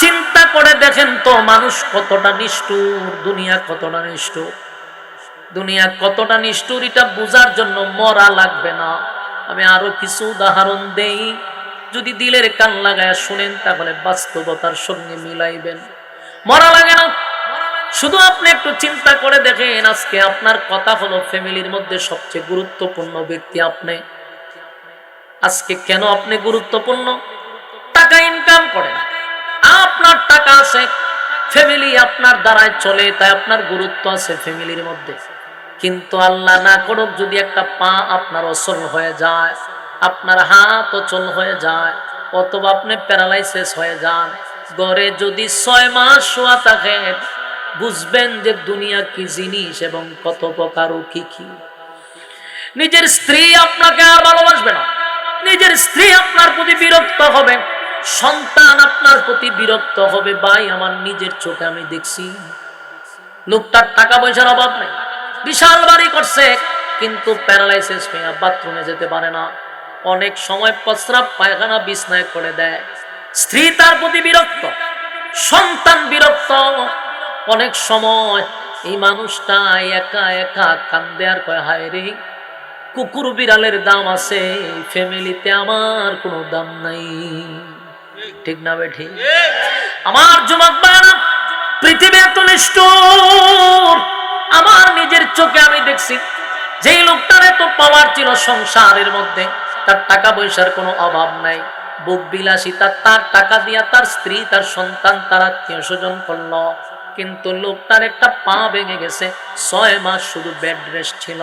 চিন্তা করে দেখেন তো, মানুষ কতটা নিষ্ঠুর, দুনিয়া কতটা নিষ্ঠুর। দুনিয়া কতটা নিষ্ঠুর এটা বোঝার জন্য মরা লাগবে না। আমি আরো কিছু উদাহরণ দেই, যদি দিলের কান লাগায় শুনেন তাহলে বাস্তবতার সঙ্গে মিলাইবেন। মরা লাগে না, শুধু আপনি একটু চিন্তা করে দেখেন, আজকে আপনার কথা হলো ফ্যামিলির মধ্যে সবচেয়ে গুরুত্বপূর্ণ ব্যক্তি আপনি। আজকে কেন আপনি গুরুত্বপূর্ণ? টাকা ইনকাম করেন, আপনার টাকা আছে, ফ্যামিলি আপনার দ্বারাই চলে, তাই আপনার গুরুত্ব আছে ফ্যামিলির মধ্যে। কিন্তু আল্লাহ না করুক যদি একটা পা আপনার অচল হয়ে যায়, আপনার হাত অচল হয়ে যায়, অথবা আপনি প্যারালাইসিস হয়ে যান, ঘরে যদি 6 মাস শোয়া থাকেন, বুঝবেন যে দুনিয়া কি জিনিস এবং কত প্রকার ও কি কি। নিজের স্ত্রী আপনাকে আর ভালোবাসবে না, নিজের স্ত্রী আপনার প্রতি বিরক্ত হবে, সন্তান আপনার প্রতি বিরক্ত হবে। ভাই, আমার নিজের চোখে আমি দেখছি, লোকটার টাকা পয়সার অভাব নেই, বিশাল বাড়ি করছে, কিন্তু প্যারালাইসিস হয়ে বাথরুমে যেতে পারে না। অনেক সময় প্রস্রাব পায়খানা বিছনায় করে দেয়। স্ত্রী তার প্রতি বিরক্ত, সন্তান বিরক্ত। অনেক সময় এই মানুষটা একা একা কান্দে আর কয়, হায় রে, কুকুর বিড়ালের দাম আছে, ফ্যামিলিতে আমার কোনো দাম নাই। ঠিক না বেঠি? আমার যুবক ভাইরা, পৃথিবী এত নিষ্ঠুর। আমার নিজের চোখে আমি দেখছি, যেই লোকটার এত পাওয়ার ছিল সংসারের মধ্যে, তার টাকা পয়সার কোনো অভাব নাই, বুক বিলাসিতা, তার টাকা দিয়া তার স্ত্রী, তার সন্তান, তার আত্মীয় স্বজন করলো, কিন্তু লোকটার একটা পা ভেঙে গেছে, 6 মাস শুধু বেড রেস্ট ছিল।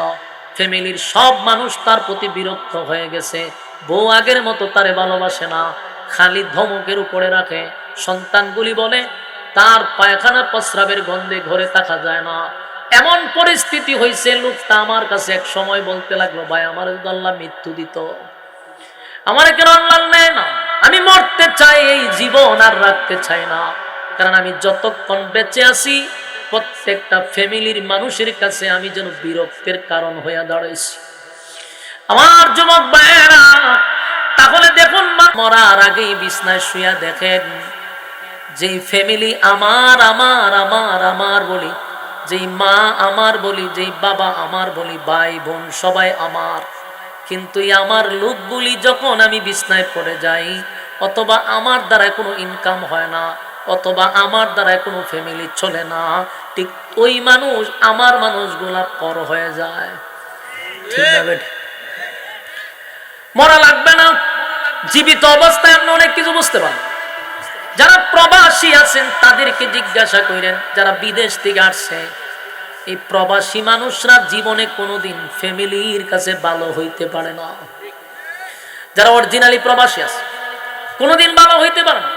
ফ্যামিলির সব মানুষ তার প্রতি বিরক্ত হয়ে গেছে। বউ আগের মতো তারে ভালোবাসে না, খালি ধমকের উপরে রাখে। সন্তানগুলি বলে তার পায়খানা প্রস্রাবের গন্ধে ঘরে থাকা যায় না। এমন পরিস্থিতি হয়েছে, লোকটা আমার কাছে এক সময় বলতে লাগলো, ভাই আমার যদি আল্লাহ মৃত্যু দিত, আমার কেন আল্লাহ নেয় না? আমি মরতে চাই, এই জীবন আর রাখতে চাই না, কারণ আমি যতক্ষণ বেঁচে আছি প্রত্যেকটা ফ্যামিলির মানুষের কাছে আমি যেন বিরক্তের কারণ হয়ে দাঁড়াইছি। আমার যুবক ভাইয়েরা, তাহলে দেখুন, মরার আগেই বিছনায় শুয়া দেখেন, যেই ফ্যামিলি আমার আমার আমার আমার বলি, যেই মা আমার বলি, যেই বাবা আমার বলি, ভাই বোন সবাই আমার, কিন্তু আমার লোকগুলি যখন আমি বিছনায় পড়ে যাই, অথবা আমার দ্বারা কোনো ইনকাম হয় না, অথবা আমার দ্বারা কোনো ফ্যামিলি চলে না, ঠিক ওই মানুষ, আমার মানুষগুলা পর হয়ে যায়। ঠিক না বেটা? মরা লাগবে না, জীবিত অবস্থায় আপনি অনেক কিছু বুঝতে পারেন। যারা প্রবাসী আছেন তাদেরকে জিজ্ঞাসা করেন, যারা বিদেশ থেকে আসছে, এই প্রবাসী মানুষরা জীবনে কোনোদিন ফ্যামিলির কাছে ভালো হইতে পারে না। যারা অরিজিনালি প্রবাসী আছে কোনোদিন ভালো হইতে পারে না।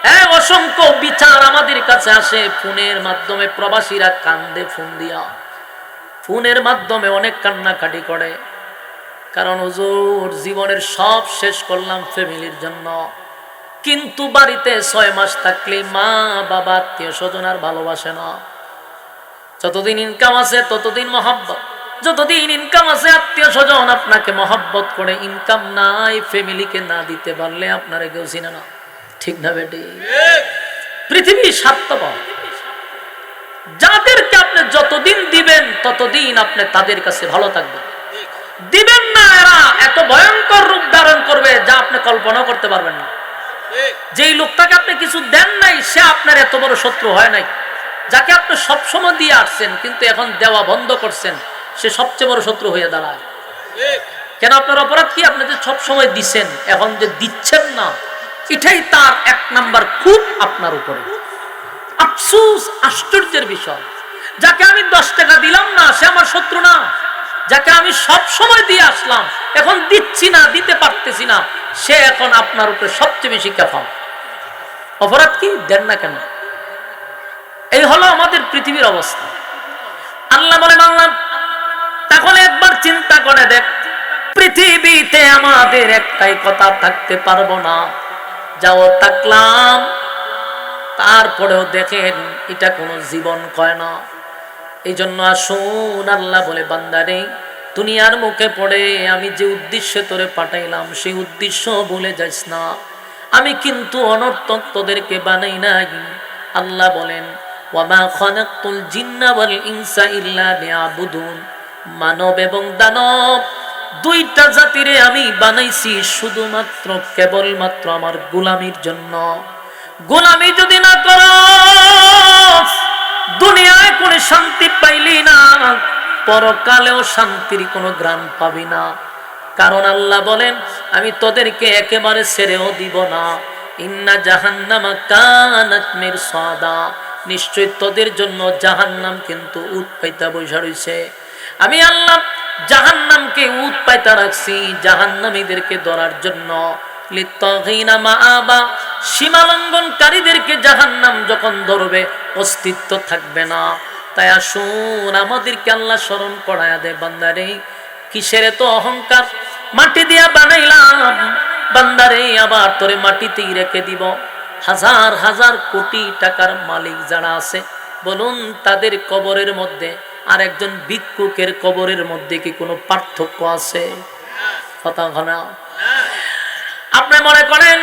হ্যাঁ, অসংখ্য বিচার আমাদের কাছে আসে ফোনের মাধ্যমে, প্রবাসীরা কান্দে ফোন দিয়া, ফোনের মাধ্যমে অনেক কান্নাকাটি করে, কারণ হুজুর জীবনের সব শেষ করলাম ফ্যামিলির জন্য, কিন্তু বাড়িতে 6 মাস থাকলে মা বাবা আত্মীয় স্বজন আর ভালোবাসে না। যতদিন ইনকাম আছে ততদিন মহব্বত, যতদিন ইনকাম আছে আত্মীয় স্বজন আপনাকে মহব্বত করে, ইনকাম নাই, ফ্যামিলিকে না দিতে পারলে আপনারা কেউ চিনে না। ঠিক না বেটি? পৃথিবী স্বার্থপর, যাদেরকে আপনি যতদিন দিবেন ততদিন আপনি তাদের কাছে ভালো থাকবেন। দিবেন না, এরা এত ভয়ঙ্কর রূপ ধারণ করবে যা আপনি কল্পনা করতে পারবেন না। যেই লোকটাকে আপনি কিছু দেন নাই, সে আপনার এত বড় শত্রু হয় নাই। যাকে আপনি সবসময় দিয়ে আসছেন কিন্তু এখন দেওয়া বন্ধ করছেন, সে সবচেয়ে বড় শত্রু হয়ে দাঁড়ায়। কেন? আপনার অপরাধ কি? আপনি যে সবসময় দিচ্ছেন, এখন যে দিচ্ছেন না, এটাই তার 1 নাম্বার খুব আপনার উপরে। আফসোস, আশ্চর্যের বিষয়, যাকে আমি 10 টাকা দিলাম না সে আমার শত্রু না, যাকে আমি সব সময় দিয়ে আসলাম এখন দিচ্ছি না, দিতে পারতেছি না, সে এখন আপনার উপরে সবচেয়ে বেশি কাফা। অপরাধ কি? দেন না কেন? এই হলো আমাদের পৃথিবীর অবস্থা। আল্লাহ বলেন, আল্লাহ তাহলে একবার চিন্তা করে দেখ, পৃথিবীতে আমাদের একটাই কথা থাকতে পারবো না, যাও থাকলাম, তারপরেও দেখেন এটা কোনো জীবন কয় না। এই জন্য আসুন, আল্লাহ বলে, বান্দারে দুনিয়ার মুখে পড়ে আমি যে উদ্দেশ্যে তোরে পাঠাইলাম সেই উদ্দেশ্য ভুলে যাস না। আমি কিন্তু অনর্থক তোদেরকে বানাই নাই। আল্লাহ বলেন, ওয়ামা খালাকতুল জিন্না ওয়াল ইনসা ইল্লা লিয়াবুদুন, মানব এবং দানব 2টা জাতিরে আমি বানাইছি শুধুমাত্র কেবলমাত্র আমার গোলামির জন্য। গোলামি যদি না করস, দুনিয়ায় কোনো শান্তি পাইলি না, পরকালেও শান্তির কোনো গ্রাম পাবি না। কারণ আল্লাহ বলেন, আমি তোদেরকে একেবারে ছেড়েও দিব না। ইন্না জাহান্নামা কানাত মিরসাদা, নিশ্চয় তোদের জন্য জাহান্নাম কিন্তু উৎ পাইতা বসে রইছে। আমি আল্লাহ জাহান্নামকে উৎ পাইতা রাখছি জাহান্নামীদেরকে ধরার জন্য। লিত্তাগিনা মাআবা, সীমালঙ্ঘনকারীদেরকে জাহান্নাম যখন ধরবে অস্তিত্ব থাকবে না। তাই আসুন, আমাদেরকে আল্লাহ স্মরণ করায়া দে, বান্দারে কিসের তো অহংকার, মাটি দিয়া বানাইলাম, বান্দারে আবার তোরে মাটিতেই রেখে দিব। হাজার হাজার কোটি টাকার মালিক যারা আছে বলুন, তাদের কবরের মধ্যে আর একজন ভিক্ষুকের কবরের মধ্যে কি কোনো পার্থক্য আছে? কথা না। আপনি মনে করেন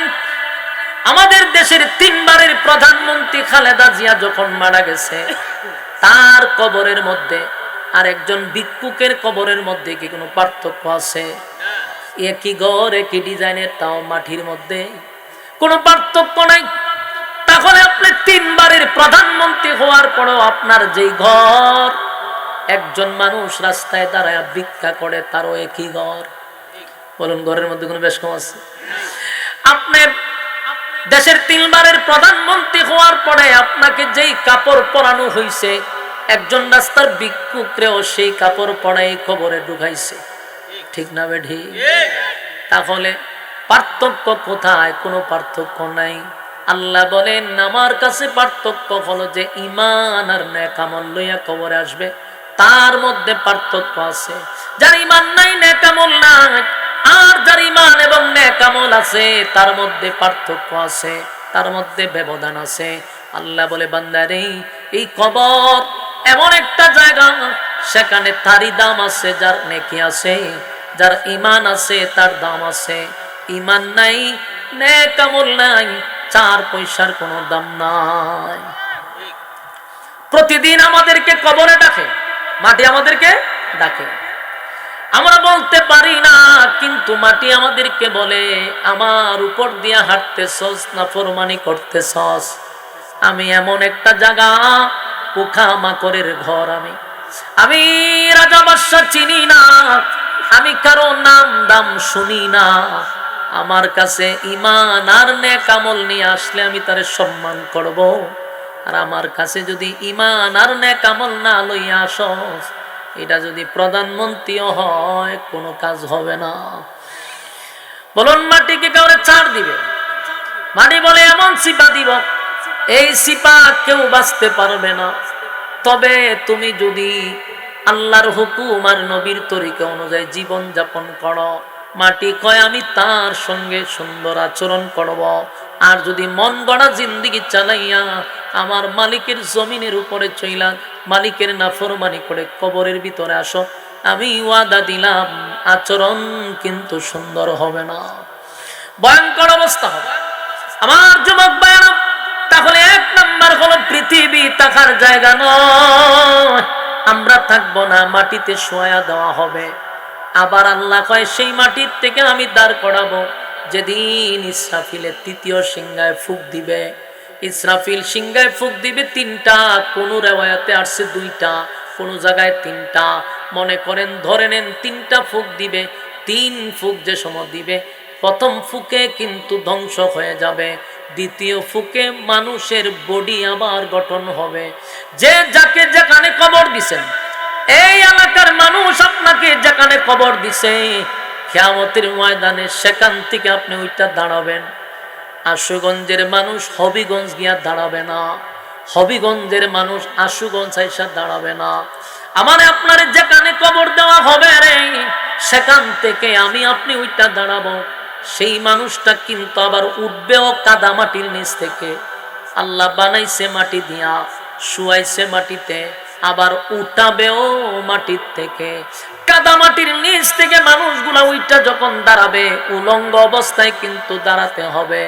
আমাদের দেশের 3 বারের প্রধানমন্ত্রী খালেদা জিয়া যখন মারা গেছে, তার কবরের মধ্যে আর একজন ভিক্ষুকের কবরের মধ্যে কি কোনো পার্থক্য আছে? একই ঘর একই ডিজাইনের, তাও মাটির মধ্যে, কোনো পার্থক্য নাই। তাহলে আপনি 3 বারের প্রধানমন্ত্রী হওয়ার পরও আপনার যেই ঘর, একজন মানুষ রাস্তায় দাঁড়ায় ভিক্ষা করে, তারও একই ঘর। বলুন, ঘরের মধ্যে কোনো বেশ কম আছে? আপনি দেশের 3 বারের প্রধানমন্ত্রী হওয়ার পরে আপনাকে যেই কাপড় পরানো হয়েছে, একজন রাস্তার ভিক্ষুকরেও সেই কাপড় পরাই কবরে ঢুকাইছে। ঠিক না বেঠি? তাহলে পার্থক্য কোথায়? কোনো পার্থক্য নাই। আল্লাহ বলেন আমার কাছে পার্থক্য হলো যে ঈমান আর নেক আমল লইয়া কবরে আসবে, তার মধ্যে পার্থক্য আছে। যার ঈমান নাই, নেক আমল নাই, আর যার ঈমান এবং নেক আমল আছে, তার মধ্যে পার্থক্য আছে, তার মধ্যে ব্যবধান আছে। আল্লাহ বলে বান্দারে, এই কবর এমন একটা জায়গা, সেখানে তারই দাম আছে যার নেকি আছে, যার ঈমান আছে তার দাম আছে। ঈমান নাই, নেক আমল নাই, 4 পয়সার কোনো দাম নাই। প্রতিদিন আমাদেরকে কবরে ডাকে, মাটি আমাদেরকে ডাকে। আমরা বলতে পারি না, কিন্তু মাটি আমাদেরকে বলে আমার উপর দিয়া হাঁটতেছস, নাফরমানি করতেছস। আমি এমন একটা জায়গা, পোকা মাকড়ের ঘর, আমি রাজা বাদশা চিনি না, আমি কারো নাম দাম শুনি না। আমার কাছে ঈমান আর নেক আমল নিয়ে আসলে আমি তারে সম্মান করব, আর আমার কাছে যদি ঈমান আর নেক আমল না লইয়া আসস, এটা যদি প্রধানমন্ত্রীও হয় কোনো কাজ হবে না। বলুন, মাটিকে কাউরে ছাড় দিবে? মাটি বলে এমন সিপা দিব, এই সিপা কেউ বাঁচতে পারবে না। তবে তুমি যদি আল্লাহর হুকুম আর নবীর তরিকা অনুযায়ী জীবন যাপন করো, মাটি কয় আমি তার সঙ্গে সুন্দর আচরণ করব। আর যদি মন গড়া জিন্দেগি চালাইয়া আমার মালিকের জমিনের উপরে চইলা মালিকের নাফরমানি করে কবরের ভিতরে আসো, আমি ওয়াদা দিলাম আচরণ কিন্তু সুন্দর হবে না, ভয়ঙ্কর অবস্থা হবে। আমার যুবক ভাইরা, তাহলে 1 নাম্বার হলো পৃথিবী থাকার জায়গা নয়, আমরা থাকবো না, মাটিতে শোয়া দেওয়া হবে। আবার আল্লাহ কয় সেই মাটির থেকে আমি দাঁড় করাবো যেদিন ইসরাফিলের 3য় সিংহায় ফুঁক দিবে। ইসরাফিল সিংহায় ফুঁক দিবে 3টা, কোন রিওয়ায়াতে আসছে 2টা, কোন জায়গায় 3টা। মনে করেন ধরে নেন 3টা ফুঁক দিবে। 3 ফুঁক যে সময় দিবে, প্রথম ফুঁকে কিন্তু ধ্বংস হয়ে যাবে, দ্বিতীয় ফুঁকে মানুষের বডি আবার গঠন হবে। যে যাকে যেখানে কবর দিছেন, এই এলাকার মানুষ আপনাকে যেখানে কবর দিছে, কিয়ামতের ময়দানে সেখান থেকে আপনি ওইটা দাঁড়াবেন। আশুগঞ্জের মানুষ হবিগঞ্জ গিয়া দাঁড়াবে না, হবিগঞ্জের মানুষ আশুগঞ্জ আইসা দাঁড়াবে না। আমার আপনার যেখানে কবর দেওয়া হবে রে, সেখান থেকে আমি আপনি ওইটা দাঁড়াবো। সেই মানুষটা কিন্তু আবার উঠবেও কাদা মাটির নিচ থেকে। আল্লাহ বানাইছে মাটি দিয়া, শুয়াইছে মাটিতে, আবার উঠাবেও মাটির থেকে। কাদা মাটির নিচ থেকে মানুষগুলা ওইটা যখন দাঁড়াবে, উলঙ্গ অবস্থায় কিন্তু দাঁড়াতে হবে।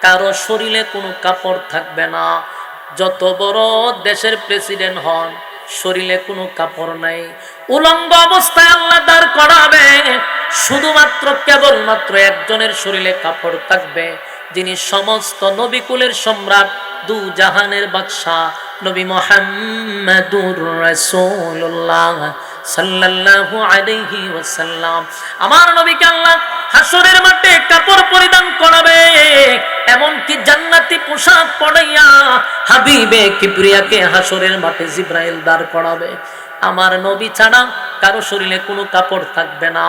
কারো শরীরে কোনো কাপড় থাকবে না। যত বড় দেশের প্রেসিডেন্ট হন, শরীরে কোনো কাপড় নাই, উলঙ্গ অবস্থায় আল্লাহ দাঁড় করাবে। শুধুমাত্র কেবলমাত্র একজনের শরীরে কাপড় থাকবে, যিনি সমস্ত নবীকুলের সম্রাট, 2 জাহানের বাদশা, নবী মুহাম্মদুর রাসূলুল্লাহ সাল্লাল্লাহু আলাইহি ওয়াসাল্লাম। আমার নবীকে আল্লাহ হাসরের মাঠে কাপড় পরিধান করাবে, এমনকি জান্নাতি পোশাক পরাইয়া হাবিবে কিবরিয়াকে হাসরের মাঠে জিবরাইল দাঁড় করাবে। আমার নবী ছাড়া কারো শরীরে কোনো কাপড় থাকবে না,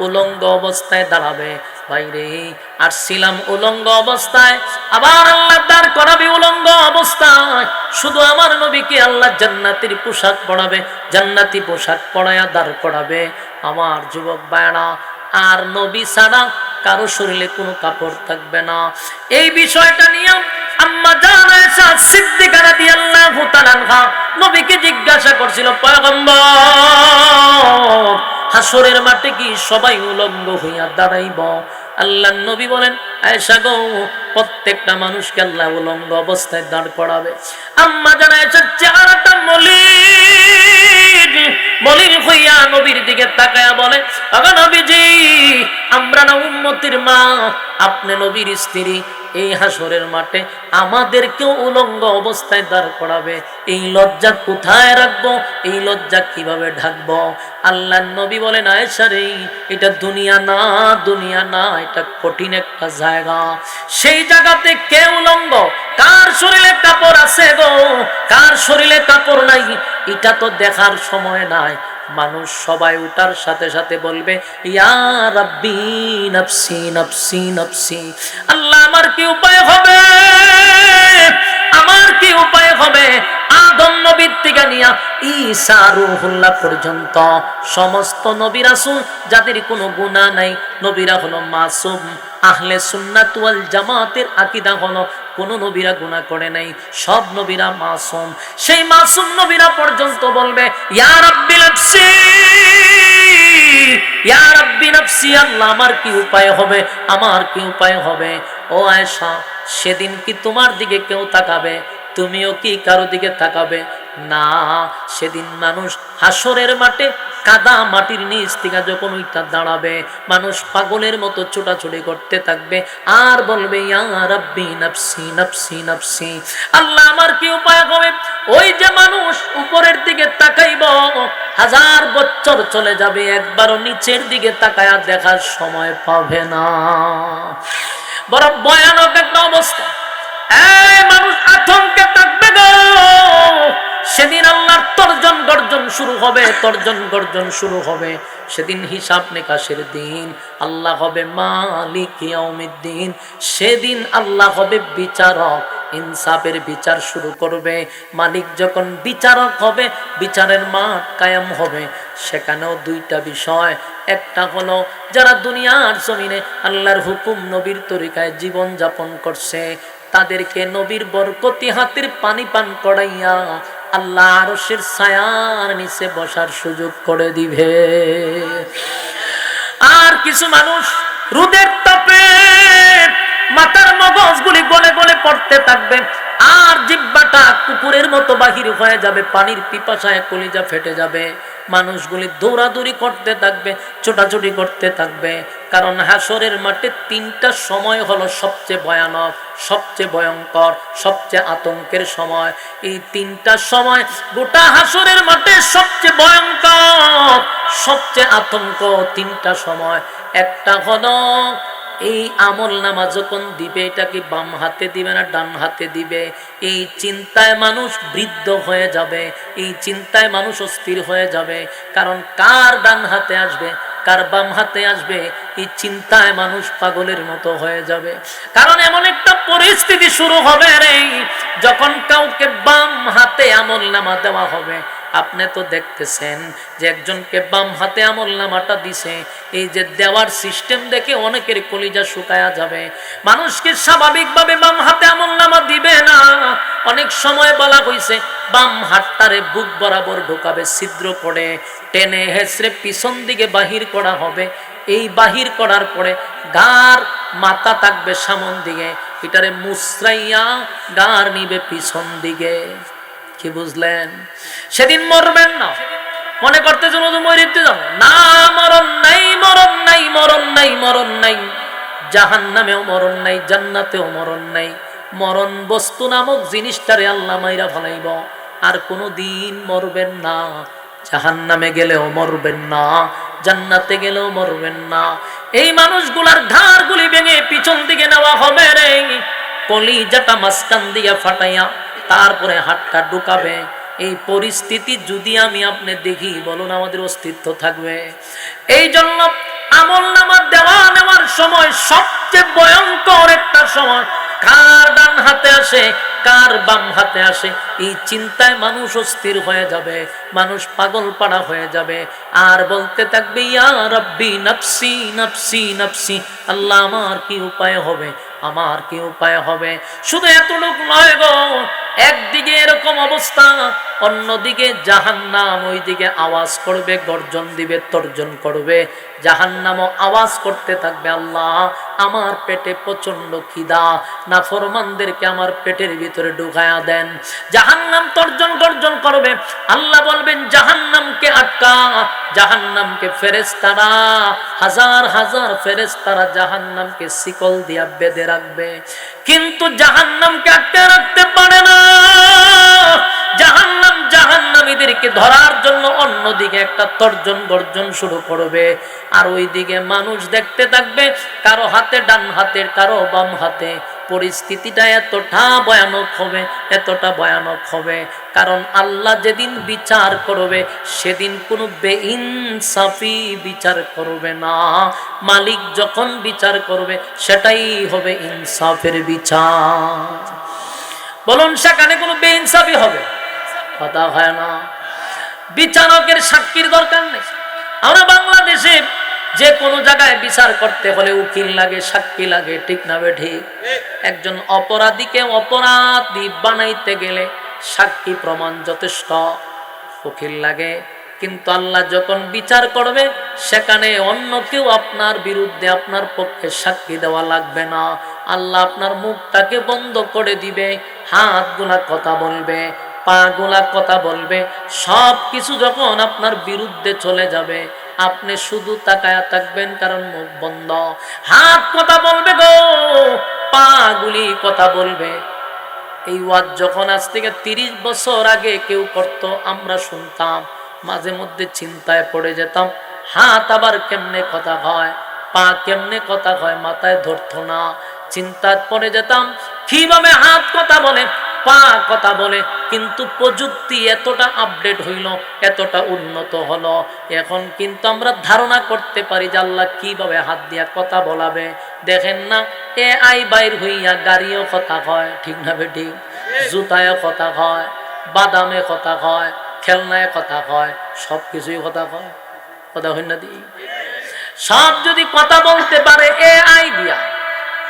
উলঙ্গ অবস্থায় দাঁড়াবে। বাইরে আসছিলাম উলঙ্গ অবস্থায়, আবার আল্লাহ দাঁড় করাবে উলঙ্গ অবস্থায়। শুধু আমার নবীকে আল্লাহ জান্নাতের পোশাক পরাবে, জান্নাতি পোশাক পরায়া দাঁড় করাবে। আমার যুবক ভাইরা, আর নবী ছাড়া কারো শরীরে কোনো কাপড় থাকবে না। এই বিষয়টা নিয়ে আম্মা জান আয়েশা সিদ্দিকা রাদিয়াল্লাহু তাআলা আনহা নবীকে জিজ্ঞাসা করছিল, পয়গম্বর, হাসরের মাঠে কি সবাই উলঙ্গ হইয়া দাঁড়াইব? আল্লাহর নবী বলেন, আয়েশা গো, প্রত্যেকটা মানুষকে আল্লাহ উলঙ্গ অবস্থায় দাঁড় করাবে। আম্মা জান আয়েশার চেহারাটা মলিন হইয়া নবীর দিকে তাকায়া বলে, ওগো নবীজি, আমরা না উম্মতির মা, আপনি নবীর স্ত্রী, এই হাসরের মাঠে আমাদেরকেও উলঙ্গ অবস্থায় দাঁড় করাবে, এই লজ্জা কোথায় রাখবো? এই লজ্জা কিভাবে ঢাকবো? আল্লাহর নবী বলেন, আয়েশা রে, এটা দুনিয়া না, দুনিয়া না, এটা কঠিন একটা জায়গা। সেই জায়গাতে কে উলঙ্গ? কার শরীরে কাপড় আছে গো, কার শরীরে কাপড় নাই, এটা তো দেখার সময় নাই। মানুষ সবাই উঠার সাথে সাথে বলবে, ইয়া রাব্বি নাফসি নাফসি নাফসি। আল্লাহ, আমার কি উপায় হবে? আমার কি উপায় হবে? আদম নবীর থেকে নিয়া ঈসা রূহুল্লাহ পর্যন্ত সমস্ত নবী রাসূল যাদের কোনো গুনাহ নাই, নবীরা হলো মাসুম। আহলে সুন্নাত ওয়াল জামাতের আকীদা হলো কোন নবীরা গুনাহ করে নাই, সব নবীরা মাসুম। সেই মাসুম নবীরা পর্যন্ত বলবে, ইয়া রাব্বি নাফসি, ইয়া রাব্বি নাফসি। আল্লাহ, আমার কি উপায় হবে? আমার কি উপায় হবে? ও আয়েশা, সেদিন কি তোমার দিকে কেউ তাকাবে? তুমিও কি কারো দিকে তাকাবে না? সেদিন মানুষ হাসরের মাঠে কাদা মাটির নিচ থেকে যখন ওইটা দাঁড়াবে, মানুষ পাগলের মতো ছোটাছুটি করতে থাকবে আর বলবে, ইয়া রাব্বি নাফসি নাফসি নাফসি। আল্লাহ, আমার কি উপায় হবে? ওই যে মানুষ উপরের দিকে তাকাইব, 1000 বছর চলে যাবে, একবারও নিচের দিকে তাকায়া দেখার সময় পাবে না। বড় ভয়ানক একটা অবস্থা। এই মানুষ আতঙ্কে থাকবে গো। সেদিন আল্লাহর তর্জন গর্জন শুরু হবে, তর্জন গর্জন শুরু হবে। সেদিন হিসাব নিকাশের দিন। আল্লাহ হবে মালিক ইয়াউমিদ্দিন। সেদিন আল্লাহ হবে বিচারক, ইনসাফের বিচার শুরু করবে। মালিক যখন বিচারক হবে, বিচারের মাঠ কায়েম হবে। সেখানেও দুইটা বিষয়। একটা হলো যারা দুনিয়ার জমিনে আল্লাহর হুকুম নবীর তরিকায় জীবন যাপন করছে, তাদেরকে নবীর বরকতি হাতের পানি পান করাইয়া আল্লাহ আরশের ছায়ার নিচে বসার সুযোগ করে দিবে। আর কিছু মানুষ রোদের তাপে মাথার মগজগুলি গলে গলে পড়তে থাকবে, আর জিহ্বাটা কুকুরের মতো বাহির হয়ে যাবে, পানির পিপাসায় কলিজা ফেটে যাবে। মানুষগুলি দৌড়াদৌড়ি করতে থাকবে, ছোটাছুটি করতে থাকবে। কারণ হাসরের মাঠে 3টা সময় হলো সবচেয়ে ভয়ানক, সবচেয়ে ভয়ঙ্কর, সবচেয়ে আতঙ্কের সময়। এই 3টা সময় গোটা হাসরের মাঠে সবচেয়ে ভয়ঙ্কর, সবচেয়ে আতঙ্ক। 3টা সময়। একটা হলো এই আমল নামা যখন দিবে, এটা কি বাম হাতে দিবে না ডান হাতে দিবে, এই চিন্তায় মানুষ বৃদ্ধ হয়ে যাবে, এই চিন্তায় মানুষ অস্থির হয়ে যাবে। কারণ কার ডান হাতে আসবে, কার বাম হাতে আসবে, এই চিন্তায় মানুষ পাগলের মতো হয়ে যাবে। কারণ এমন একটা পরিস্থিতি শুরু হবে রে, যখন কাউকে বাম হাতে আমল নামা দেওয়া হবে। আপনি তো দেখতেছেন যে একজনকে বাম হাতে আমল নামাটা দিছে, এই যে দেওয়ার সিস্টেম দেখে অনেকের কলিজা শুকায়া যাবে। মানুষকে স্বাভাবিকভাবে বাম হাতে আমল নামা দিবে না। অনেক সময় বলা হয়েছে বাম হাতটারে বুক বরাবর ঢোকাবে, ছিদ্র করে টেনে হেসড়ে পিছন দিকে বাহির করা হবে। এই বাহির করার পরে গার মাথা থাকবে সামন দিকে, এটারে মুসরাইয়া গার নিবে পিছন দিকে। কি বুঝলেন? সেদিন মরবেন না, মনে করতে চলো মরিতে যাও না, মরণ নাই, মরণ নাই, মরণ নাই, মরণ নাই। জাহান্নামেও মরণ নাই, জান্নাতেও মরণ নাই। মরণ বস্তু নামক জিনিসটারে আল্লাহ মাইরা ফেলাইব। আর কোনো দিন মরবেন না। জাহান্নামে গেলেও মরবেন না, জান্নাতে গেলেও মরবেন না। এই মানুষগুলার ঘাড়গুলি ভেঙে পিছন দিকে নেওয়া হবে রে, কলিজাটা মাঝখান দিয়ে ফাটাইয়া তারপরে হাতটা ঢুকাবে। এই পরিস্থিতি যদি আমি আপনি দেখি, বলুন আমাদের অস্তিত্ব থাকবে? এই জন্য আমল নামা দেওয়া নেওয়ার সময় সবচেয়ে ভয়ঙ্কর একটা সময়। কার ডান হাতে আসে, কার বাম হাতে আসে, এই চিন্তায় মানুষ অস্থির হয়ে যাবে, মানুষ পাগল পাড়া হয়ে যাবে। আর বলতে থাকবে, ইয়া রাব্বি নাফসি নাফসি নাফসি। আল্লাহ, আমার কি উপায় হবে? আমার কি উপায় হবে? শুধু এতটুকু নয় গো, একদিকে এরকম অবস্থা, অন্যদিকে জাহান্নাম ওইদিকে আওয়াজ করবে, গর্জন দিবে, তর্জন করবে। জাহান্নামও আওয়াজ করতে থাকবে, আল্লাহ আমার পেটে প্রচন্ড খিদা, নাফরমানদেরকে আমার পেটের ভিতরে ঢুকায়া দেন। জাহান্নাম তর্জন গর্জন করবে, আল্লাহ বলবেন জাহান্নামকে আটকা। জাহান্নামকে ফেরেশতারা, হাজার হাজার ফেরেশতারা জাহান্নামকে শিকল দিয়া বেঁধে রাখবে, কিন্তু জাহান্নামকে আটকে রাখতে পারে না। জাহান্নাম জাহান্নামীদেরকে ধরার জন্য অন্যদিকে একটা তর্জন গর্জন শুরু করবে, আর ওইদিকে মানুষ দেখতে থাকবে, কারো হাতে ডান হাতে, কারো বাম হাতে। পরিস্থিতিটা এতটা ভয়ানক হবে, এতটা ভয়ানক হবে, কারণ আল্লাহ যেদিন বিচার করবে সেদিন কোনো বেইনসাফি বিচার করবে না। মালিক যখন বিচার করবে সেটাই হবে ইনসাফের বিচার। বলুন সেখানে কোনো বেইনসাফি হবে? কথা হয় না। বিচারকের সাক্ষীর দরকার নেই। আমরা বাংলাদেশে যে কোনো জায়গায় বিচার করতে হলে উকিল লাগে, সাক্ষী লাগে, ঠিক না বেঠিক? একজন অপরাধীকে অপরাধী বানাইতে গেলে সাক্ষী প্রমাণ যথেষ্ট, উকিল লাগে। কিন্তু আল্লাহ যখন বিচার করবে সেখানে অন্য কেউ আপনার বিরুদ্ধে, আপনার পক্ষে সাক্ষী দেওয়া লাগবে না। আল্লাহ আপনার মুখটাকে বন্ধ করে দিবে, হাতগুলা কথা বলবে, পা গুলা কথা বলবে, সব কিছু যখন আপনার বিরুদ্ধে চলে যাবে আপনি শুধু তাকায়া থাকবেন, কারণ মুখ বন্ধ। হাত কথা বলবে গো, পা গুলি কথা বলবে। এই ওয়াজ যখন আজ থেকে 30 বছর আগে কেউ করত, আমরা শুনতাম, মাঝে মধ্যে চিন্তায় পড়ে যেতাম, হাত আবার কেমনে কথা হয়, পা কেমনে কথা হয়, মাথায় ধরতো না। চিন্তায় পড়ে যেতাম কিভাবে হাত কথা বলে, পা কথা বলে। কিন্তু প্রযুক্তি এতটা আপডেট হইল, এতটা উন্নত হলো, এখন কিন্তু আমরা ধারণা করতে পারি যে আল্লাহ কিভাবে হাত দিয়া কথা বলাবে। দেখেন না, AI বাইর হইয়া গাড়িও কথা কয়, ঠিক না বেঠিক? জুতায় কথা কয়, বাদামে কথা কয়, খেলনায় কথা কয়, সব কিছুই কথা কয়। কথা হয় না? দিই সব যদি কথা বলতে পারে AI দিয়া,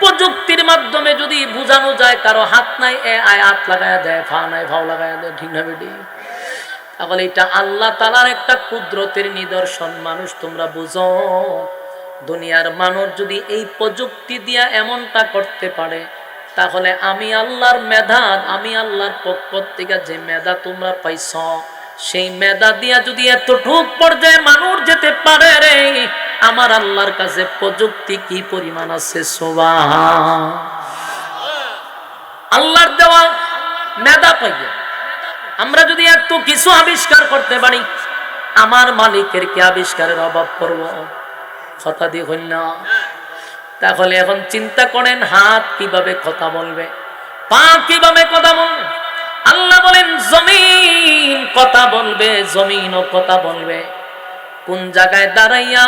প্রযুক্তির মাধ্যমে যদি বুঝানো যায় কারো হাত নাই, AI হাত লাগায় দেয়, ফা নাই ফাও লাগায় দেয়, ঠিক না বেটি? তাহলে এটা আল্লাহ তাআলার একটা কুদরতের নিদর্শন। মানুষ তোমরা বুঝো, দুনিয়ার মানুষ যদি এই প্রযুক্তি দিয়া এমনটা করতে পারে, তাহলে আমি আল্লাহর মেধা, আমি আল্লাহর পক্ষ থেকে যে মেধা তোমরা পাইছ, সেই মেধা দিয়া যদি এতটুক পর্যায়ে মানুষ যেতে পারে রে, আমার আল্লাহর কাছে প্রযুক্তি কি পরিমাণ আছে। সুবহান আল্লাহর দেওয়া মেধা পাইয়া আমরা যদি এত কিছু আবিষ্কার করতে পারি, আমার মালিকের কি আবিষ্কারের অভাব করব? কথা দিয়ে হইল না। তাহলে এখন চিন্তা করেন, হাত কিভাবে কথা বলবে, পা কিভাবে কথা বলবে। আল্লাহ বলেন জমিন কথা বলবে, জমিনও কথা বলবে। কোন জায়গায় দাঁড়াইয়া,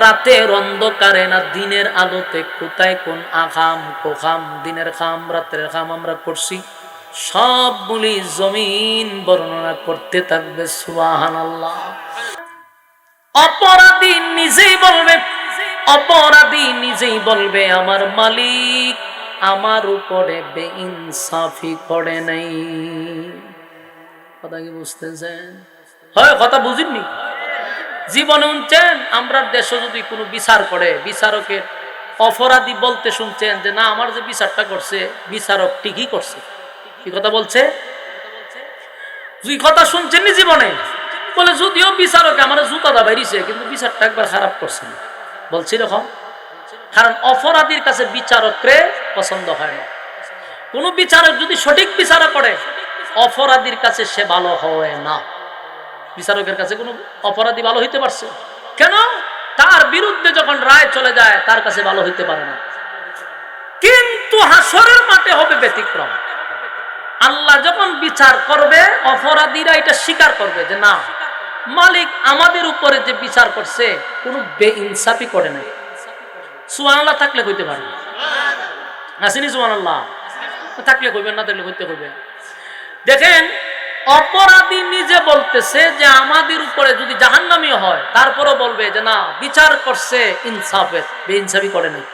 রাতের অন্ধকারে না দিনের আলোতে, কোথায় কোন আখাম কোখাম, দিনের খাম রাতের খাম আমরা করছি, সবগুলি জমিন বর্ণনা করতে থাকবে। সুবহানাল্লাহ। অপরাধী নিজেই বলবে, অপরাধী নিজেই বলবে আমার মালিক আমার উপরে বেইনসাফি করে নাই। কথা কি বুঝতেছেন? হয় কথা বুঝিনি? জীবনে শুনছেন আমরা দেশে যদি কোনো বিচার করে, বিচারকের অপরাধী বলতে শুনছেন যে না, আমার যে বিচারটা করছে বিচারক ঠিকই করছে। কি কথা বলছে? দুই কথা শুনছেন নি জীবনে? বলে যদিও বিচারক আমার জুতা দা বাইরিছে, কিন্তু বিচারটা একবার খারাপ করছে না, বলছি এরকম। কারণ অপরাধীর কাছে বিচারকরে পছন্দ হয় না। কোন বিচারক যদি সঠিক বিচার করে, অপরাধীর কাছে সে ভালো হয় না। বিচারকের কাছে কোনো অপরাধী ভালো হইতে পারছে কেন? তার বিরুদ্ধে যখন রায় চলে যায় তার কাছে ভালো হইতে পারে না। কিন্তু হাসরের মাঠে হবে ব্যতিক্রম। আল্লাহ যখন বিচার করবে, অপরাধীরা এটা স্বীকার করবে যে না, মালিক আমাদের উপরে যে বিচার করছে কোনো বেইনসাফি করে নাই। সুবহানাল্লাহ থাকলে কইতে পারবে, আসেনি? সুবহানাল্লাহ থাকলে কইবেন, না থাকলে কইতে কইবেন। দেখেন, অপরাধী নিজে বলতেছে যে আমাদের উপরে যদি জাহান্নামী হয়, তারপরও বলবে যে না, বিচার করছে ইনসাফের, বেইনসাফি করে নাই।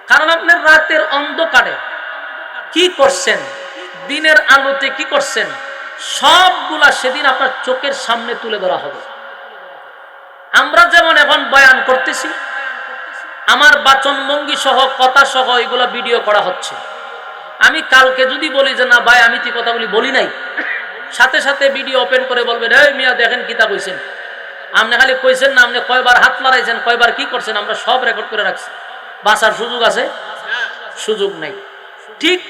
কারণ আপনার রাতের অন্ধকারে কি করছেন, দিনের আলোতে কি করছেন, সবগুলা সেদিন আপনার চোখের সামনে তুলে ধরা হবে। আমরা যেমন এখন বয়ান করতেছি, আমার বাচনভঙ্গি সহ কথা সহ এগুলা ভিডিও করা হচ্ছে। আমি কালকে যদি বলি যে না ভাই আমি তো কথাগুলি বলি নাই, সাথে সাথে ভিডিও ওপেন করে বলবেন এই মিয়া দেখেন কিতা কইছেন, আপনি খালি কইছেন না, আপনি কয়বার হাত লড়াইছেন, কয়বার কি করছেন, আমরা সব রেকর্ড করে রাখছি। বাঁচার সুযোগ আছে? সুযোগ নাই। ঠিক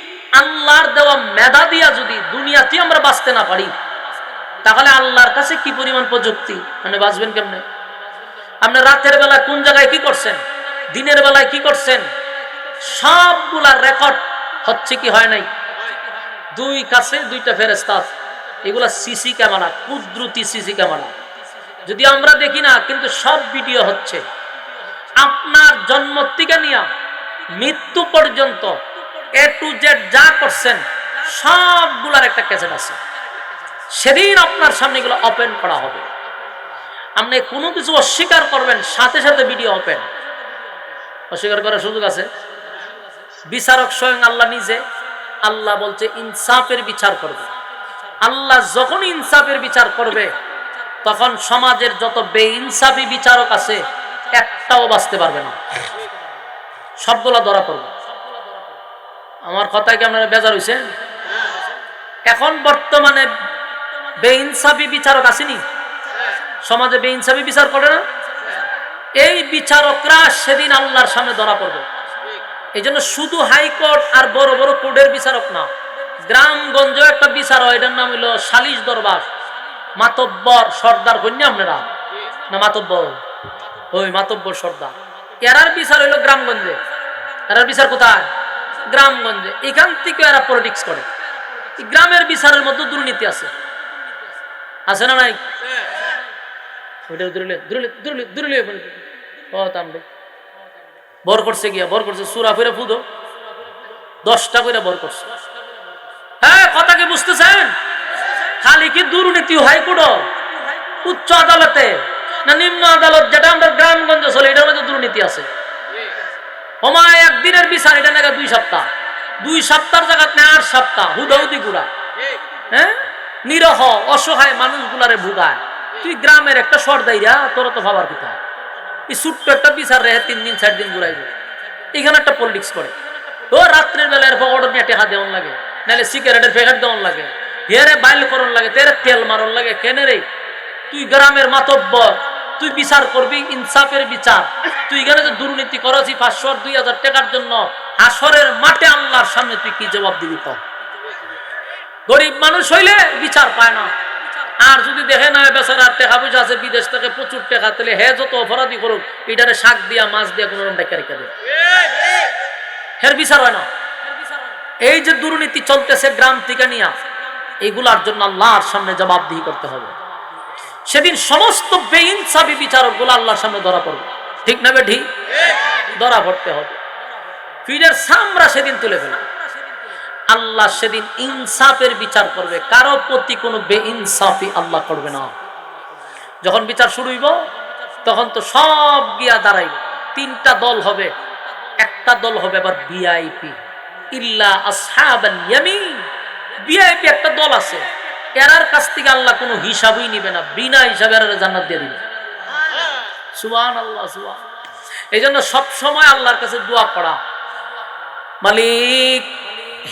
আল্লাহর দেওয়া মেধা দিয়া যদি দুনিয়াতে আমরা বাঁচতে না পারি, তাহলে আল্লাহর কাছে কি পরিমাণ প্রযুক্তি, মানে বাঁচবেন কেমনে? আপনি রাতের বেলা কোন জায়গায় কি করছেন, দিনের বেলায় কি করছেন, সবগুলা রেকর্ড হচ্ছে কি হয় নাই? দুই কাছে দুইটা ফেরেশতা, এগুলা সিসি ক্যামেরা, কুদরতি সিসি ক্যামেরা। যদি আমরা দেখি না, কিন্তু সব ভিডিও হচ্ছে। আপনার জন্ম থেকে নিয়ে মৃত্যু পর্যন্ত এ টু জেড যা করছেন সবগুলার একটা ক্যাসেট আছে। সেদিন আপনার সামনে এগুলো ওপেন করা হবে। আপনি কোনো কিছু অস্বীকার করবেন, সাথে সাথে ভিডিও ওপেন। অস্বীকার করার সুযোগ আছে? বিচারক স্বয়ং আল্লাহ নিজে। আল্লাহ বলছে ইনসাফের বিচার করবে। আল্লাহ যখন ইনসাফের বিচার করবে, তখন সমাজের যত বেইনসাফি বিচারক আছে একটাও বাঁচতে পারবে না, সবগুলা ধরা পড়বে। আমার কথায় কি আপনারা বেজার হইছেন? এখন বর্তমানে বেইনসাফি বিচারক আসেনি সমাজে, বেইনসাফি বিচার করে না, এই বিচারকরা সেদিন আল্লাহর সামনে ধরা পড়বে। এই জন্য শুধু হাইকোর্ট আর বড় বড় কোর্টের বিচারক না, গ্রামগঞ্জে একটা বিচার হয়, এটার নাম হইল সালিশ দরবার। মাতব্বর সর্দার কন্যা আপনারা না, মাতব্বর ওই মাতব্বর সর্দার, এরার বিচার হইল গ্রামগঞ্জে। এরার বিচার কোথায়? গ্রামগঞ্জে। এখান থেকে এরা পলিটিক্স করে। গ্রামের বিচারের মধ্যে দুর্নীতি আছে, আছে না নাই? বর করছে গিয়া, বর করছে সুরা ফিরে ফুদো 10টা করে বর করছে। হ্যাঁ, কথা কি বুঝতেছেন? খালি কি দুর্নীতি হাইকোর্ট, উচ্চ আদালতে না নিম্ন আদালত, যেটা আমরা গ্রামগঞ্জে চলে, এটার মধ্যে দুর্নীতি আছে। ওমায় একদিনের বিচার, এটা নাকি 2 সপ্তাহ, 2 সপ্তাহের জায়গা না 8 সপ্তাহ হুদাহুদি গুড়া। হ্যাঁ, নিরহ অসহায় মানুষগুলারে ভুগায়। তুই গ্রামের একটা সর্দাইরা, তোরা তো ভাবার কথা, এই ছোট্ট একটা বিচার রে 3 দিন 4 দিন ঘুরাইবে। এখানে একটা পলিটিক্স করে। ও রাত্রের বেলা এর পকড় নিয়ে টেকা দেওয়ান লাগে, নাহলে সিগারেটের প্যাকেট দেওয়ান লাগে, হেরে বাইল করন লাগে, তেরে তেল মারন লাগে। কেন রে? তুই গ্রামের মাতব্বর, তুই বিচার করবি ইনসাফের বিচার। তুই এখানে যে দুর্নীতি করছি 500 আর 2000 টাকার জন্য, হাসরের মাঠে আল্লাহর সামনে তুই কি জবাব দিবি? তো গরিব মানুষ হইলে বিচার পায় না। আর যদি দেখে না বেচারার টাকা পয়সা আছে, বিদেশ থেকে প্রচুর টাকা, তাহলে হে যত অপরাধী করুক, এটারে শাক দিয়া মাছ দিয়া কোনো রকম রেখে দেয়, হের বিচার হয় না। এই যে দুর্নীতি চলতেছে গ্রাম থেকে নিয়ে, এগুলার জন্য আল্লাহর সামনে জবাবদিহি করতে হবে। সেদিন সমস্ত বেইনসাফি বিচারক গুলো আল্লাহর সামনে ধরা পড়বে। ঠিক না বেঠি? ধরা পড়তে হবে। ফিরের সামরা সেদিন তুলে ফেলে আল্লাহ সেদিন ইনসাফের বিচার করবে। কারো প্রতি কোনো বেইনসাফি আল্লাহ করবে না। যখন বিচার শুরু হইব, তখন তো সব গিয়া দাঁড়াইবে। 3টা দল হবে। একটা দল হবে আবার ভিআইপি, ইল্লা আসহাবাল ইয়ামিন। ভিআইপি একটা দল আছে, এরার কাছ থেকে আল্লাহ কোনো হিসাবই নিবে না, বিনা হিসাবে এরা জান্নাত দিয়ে দিবে। সুবহানাল্লাহ, সুবহানাল্লাহ। এই জন্য সবসময় আল্লাহর কাছে দোয়া করা, মালিক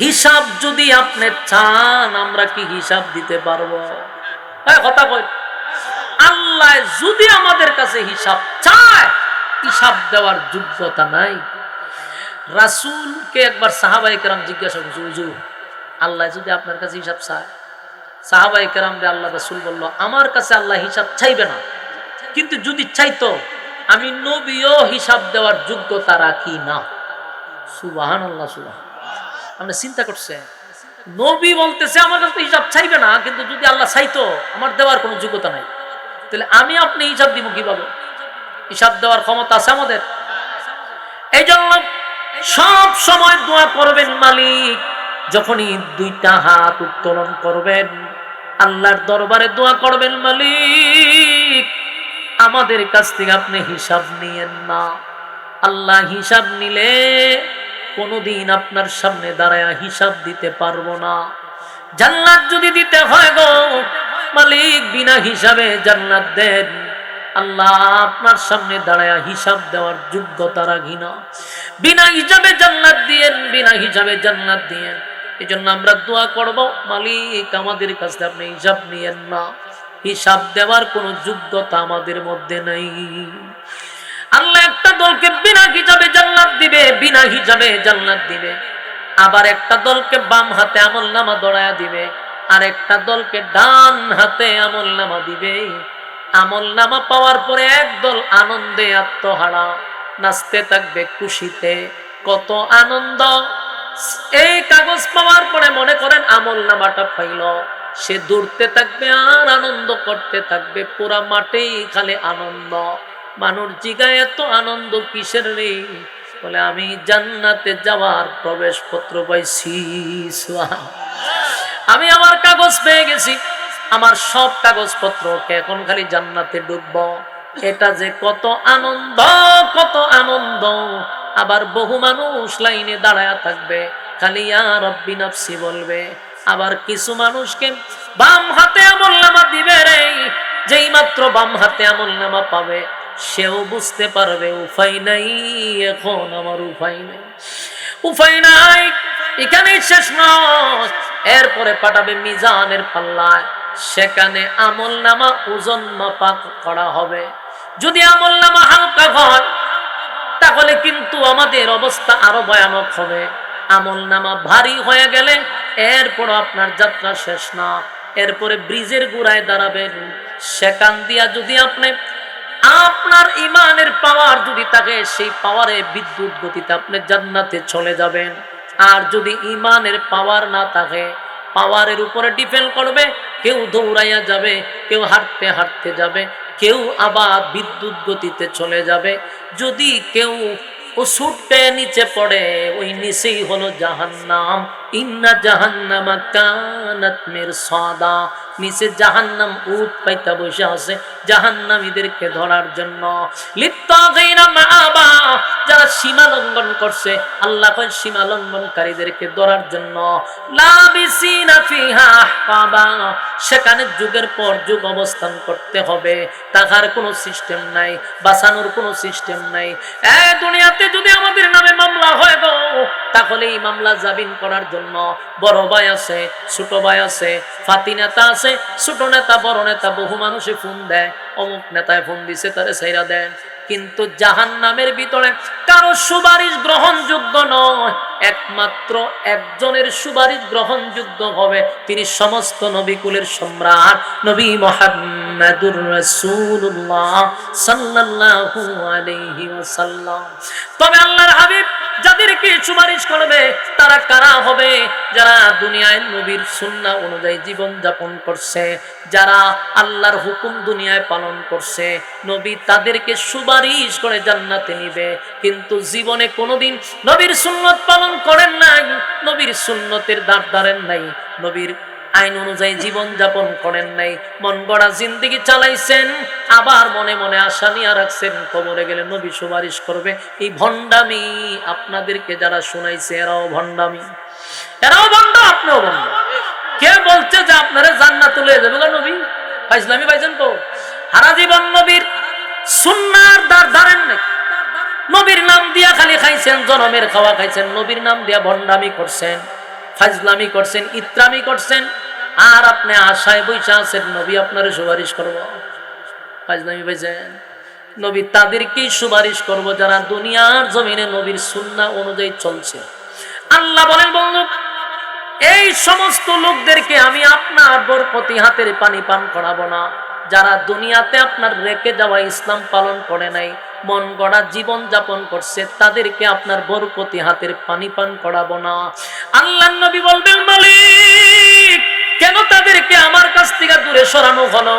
হিসাব যদি আপনি চান, আমরা কি হিসাব দিতে পারবো? কথা কই, আল্লাহ যদি আমাদের কাছে হিসাব চায়, হিসাব দেওয়ার যোগ্যতা নাই। রাসূলকে একবার সাহাবায়ে কেরাম জিজ্ঞাসা করছে, হুজুর আল্লাহ যদি আপনার কাছে হিসাব চায়? সাহাবায়ে কেরামরে আল্লাহ রাসূল বলল, আমার কাছে আল্লাহ হিসাব চাইবে না, কিন্তু যদি চাইতো আমি নবীও হিসাব দেওয়ার যোগ্যতা রাখি না। সুবহানাল্লাহ, সুবহানাল্লাহ। আমরা চিন্তা করছে, নবী বলতেছে আমার কাছে হিসাব চাইবে না, কিন্তু যদি আল্লাহ চাইতো আমার দেওয়ার কোনো যোগ্যতা নাই, তাহলে আমি আপনি হিসাব দিব কিভাবে? হিসাব দেওয়ার ক্ষমতা আছে আমাদের? এই জন্য সব সময় দোয়া করবেন, মালিক যখনই 2টা হাত উত্তোলন করবেন, আল্লাহর দরবারে দোয়া করবেন, মালিক আমাদের কাছ থেকে আপনি হিসাব নিয়েন না। আল্লাহ হিসাব নিলে কোনদিন আপনার সামনে দাঁড়ায়া হিসাব দিতে পারবো না। জান্নাত যদি দিতে হয় গো, মালিক বিনা হিসাবে জান্নাত দেন। আল্লাহ আপনার সামনে দাঁড়ায়া হিসাব দেওয়ার যোগ্যতা রাখি না। বিনা হিসাবে জান্নাত দিয়েন, বিনা হিসাবে জান্নাত দিয়েন। এই জন্য আমরা দোয়া করব, মালিক আমাদের কাছে আপনি হিসাব নিয়েন না। হিসাব দেওয়ার কোনো যোগ্যতা আমাদের মধ্যে নাই। আল্লাহ একটা দলকে বিনা হিসাবে জান্নাত দিবে, বিনা হিসাবে জান্নাত দিবে। আবার একটা দলকে বাম হাতে আমলনামা ধরায়া দিবে, আর একটা দলকে ডান হাতে আমলনামা দিবে। আমলনামা পাওয়ার পরে একদল আনন্দে আত্মহারা, নাচতে থাকবে খুশিতে। কত আনন্দ! এই কাগজ পাওয়ার পরে মনে করেন আমলনামাটা পাইল, সে দৌড়তে থাকবে আর আনন্দ করতে থাকবে। পুরা মাঠেই খালি আনন্দ। মানুষ জিগায় এত আনন্দ কিসের রে? বলে আমি জান্নাতে যাওয়ার প্রবেশ পত্র পাইছি, আমি আমার কাগজ পেয়ে গেছি, আমার সব কাগজপত্রকে এখন খালি জান্নাতে ঢুকবো। এটা যে কত আনন্দ, কত আনন্দ! আবার বহু মানুষ লাইনে দাঁড়ায় থাকবে, খালি ইয়া রব্বি নাফসি বলবে। আবার কিছু মানুষকে বাম হাতে আমলনামা দিবে রে, যেই মাত্র বাম হাতে আমলনামা পাবে সেও বুঝতে পারবে উপায় নাই, এখন আমার উপায় নেই, উপায় নাই। এখানেই শেষ নয়, এরপরে পাঠাবে মিজানের পাল্লায়, সেখানে আমলনামা ওজন মাপা করা হবে। যদি আমলনামা হালকা হয় তাহলে কিন্তু আমাদের অবস্থা আরো ভয়ানক হবে। আমলনামা ভারী হয়ে গেলে এরপর আপনার যাত্রা শেষ না। এরপরে ব্রিজের গুড়ায় দাঁড়াবেন, সেখান দিয়া যদি আপনি আপনার ইমানের পাওয়ার যদি থাকে, সেই পাওয়ারে বিদ্যুৎ গতিতে আপনি জান্নাতে চলে যাবেন। আর যদি ইমানের পাওয়ার না থাকে, পাওয়ারের উপরে ডিপেন্ড করবে, কেউ দৌড়াইয়া যাবে, কেউ হাঁটতে হাঁটতে যাবে, কেউ আবার বিদ্যুৎ গতিতে চলে যাবে। যদি কেউ ওষুধে নিচে পড়ে, ওই নিচেই হলো জাহান্নাম। ইন্না জাহান্নামা কানাত মিরসাদা, নিচে জাহান্নাম উট পাইতা বসে আছে জাহান্নামীদেরকে ধরার জন্য। লিত্তাগিনা মাআবা, যারা সীমা লঙ্ঘন করছে, আল্লাহ কয় সীমা লঙ্ঘনকারীদেরকে ধরার জন্য। লাবিসিনা ফিহা আহকাবা, সেখানে যুগের পর যুগ অবস্থান করতে হবে, টাকার কোনো সিস্টেম নাই, বাঁচানোর কোনো সিস্টেম নাই। এই দুনিয়াতে যদি আমাদের নামে মামলা হয় গো, তাহলে এই মামলা জামিন করার জন্য বড় ভাই আছে, ছোট ভাই আছে, ফাতি নেতা আছে, ছোট নেতা, বড় নেতা, বহু মানুষে ফোন দেয়, অমুক নেতায় ফোন দিছে তারে ছাইরা দেন। কিন্তু জাহান্নামের ভিতরে কারো সুপারিশ গ্রহণযোগ্য নয়, একমাত্র একজনের সুপারিশ গ্রহণযোগ্য হবে, তিনি সমস্ত নবীকুলের সম্রাট নবী মুহাম্মদুর রাসূলুল্লাহ সাল্লাল্লাহু আলাইহি ওয়াসাল্লাম। তবে আল্লাহর হাবিব যাদেরকে সুপারিশ করবে তারা কারা হবে? যারা দুনিয়ায় নবীর সুন্নাহ অনুযায়ী জীবন যাপন করছে, যারা আল্লাহর হুকুম দুনিয়ায় পালন করছে, নবী তাদেরকে সুপারিশ করে জান্নাতে নিবে। কিন্তু জীবনে কোনোদিন নবীর সুন্নত পালন করেন নাই, নবীর সুন্নতের দাঁড় ধারেন নাই, নবীর আইন অনুযায়ী জীবন যাপন করেন নাই, মন গড়া জিন্দেগি চালাইছেন, আবার মনে মনে আশা নিয়ে রাখছেন কবরে গেলে নবী সুপারিশ করবে। এই ভণ্ডামি আপনাদেরকে যারা শুনাইছে এরাও ভণ্ডামি, এরাও ভণ্ড, আপনিও ভণ্ড। কে বলছে যে আপনারা জান্নাতে লয়ে যাবে গো নবী? ফাইজলামি পাইছেন তো? সারা জীবন নবীর সুন্নাহর দ্বার ধারেন নাই, নবীর নাম দিয়া খালি খাইছেন, জনমের খাওয়া খাইছেন, নবীর নাম দিয়া ভণ্ডামি করছেন, ফাইজলামি করছেন, ইত্রামি করছেন, আর আপনি আশায় বৈশা আছেন নবী আপনারে সুপারিশ করব। ফাইজলামি পাইছেন? নবী তাদেরকেই সুপারিশ করব যারা দুনিয়ার জমিনে নবীর সুন্নাহ অনুযায়ী চলছে। আল্লাহ বলেন, বন্ধু এই সমস্ত লোকদেরকে আমি আপনার বরকতি হাতের পানি পান করাবো না, যারা দুনিয়াতে আপনার রেখে যাওয়া ইসলাম পালন করে নাই, মন গড়া জীবন যাপন করছে, তাদেরকে আপনার বরকতি হাতের পানি পান করাবো না। আল্লাহর নবী বলবেন, মালিক কেন তাদেরকে আমার কাছ থেকে দূরে সরানো হলো?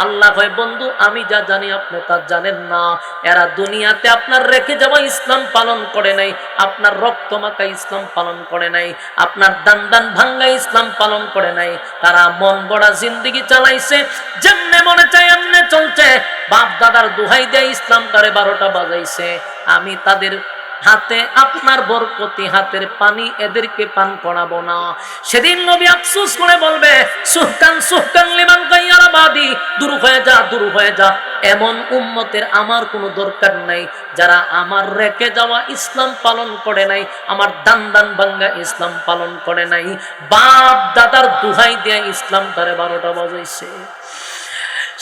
আল্লাহ কয়, বন্ধু আমি যা জানি আপনি তা জানেন না। এরা দুনিয়াতে আপনার রেখে যাওয়া ইসলাম পালন করে নাই, আপনার রক্ত মাখা ইসলাম পালন করে নাই, আপনার দান দান ভাঙ্গা ইসলাম পালন করে নাই। তারা মন গড়া জিন্দেগি চালাইছে, যেমনে মনে চায় এমনে চলছে, বাপ দাদার দোহাই দিয়ে ইসলাম তারে 12টা বাজাইছে। আমি তাদের হাতে আপনার বরকতি হাতের পানি এদেরকে পান করাবো না। সেদিন নবী আফসোস করে বলবে, সুহকান সুহকান লিমান গায়্যারা বাদি, দূর হয়ে যা, দূর হয়ে যা। এমন উম্মতের আমার কোনো দরকার নাই যারা আমার রেখে যাওয়া ইসলাম পালন করে নাই, আমার দান দান ভাঙ্গা ইসলাম পালন করে নাই, বাপ দাদার দুহাই দিয়ে ইসলাম তারে 12টা বাজাইছে।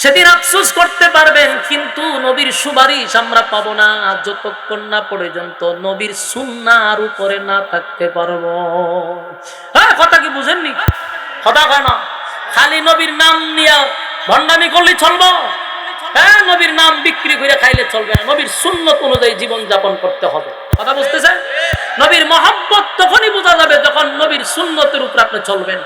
সেদিন আফসোস করতে পারবেন, কিন্তু নবীর সুপারিশ আমরা পাবো না যতক্ষণ না পর্যন্ত নবীর সুন্নাহর উপরে না থাকতে পারবো। হ্যাঁ, কথা কি বুঝেননি? কথা কয় না, খালি নবীর নাম নিয়ে ভণ্ডামি করলে চলবো? হ্যাঁ, নবীর নাম বিক্রি করে খাইলে চলবে না, নবীর সুন্নত অনুযায়ী জীবন যাপন করতে হবে। কথা বুঝতেছেন? নবীর মহব্বত তখনই বোঝা যাবে যখন নবীর সুন্নতের উপর আপনি চলবেন।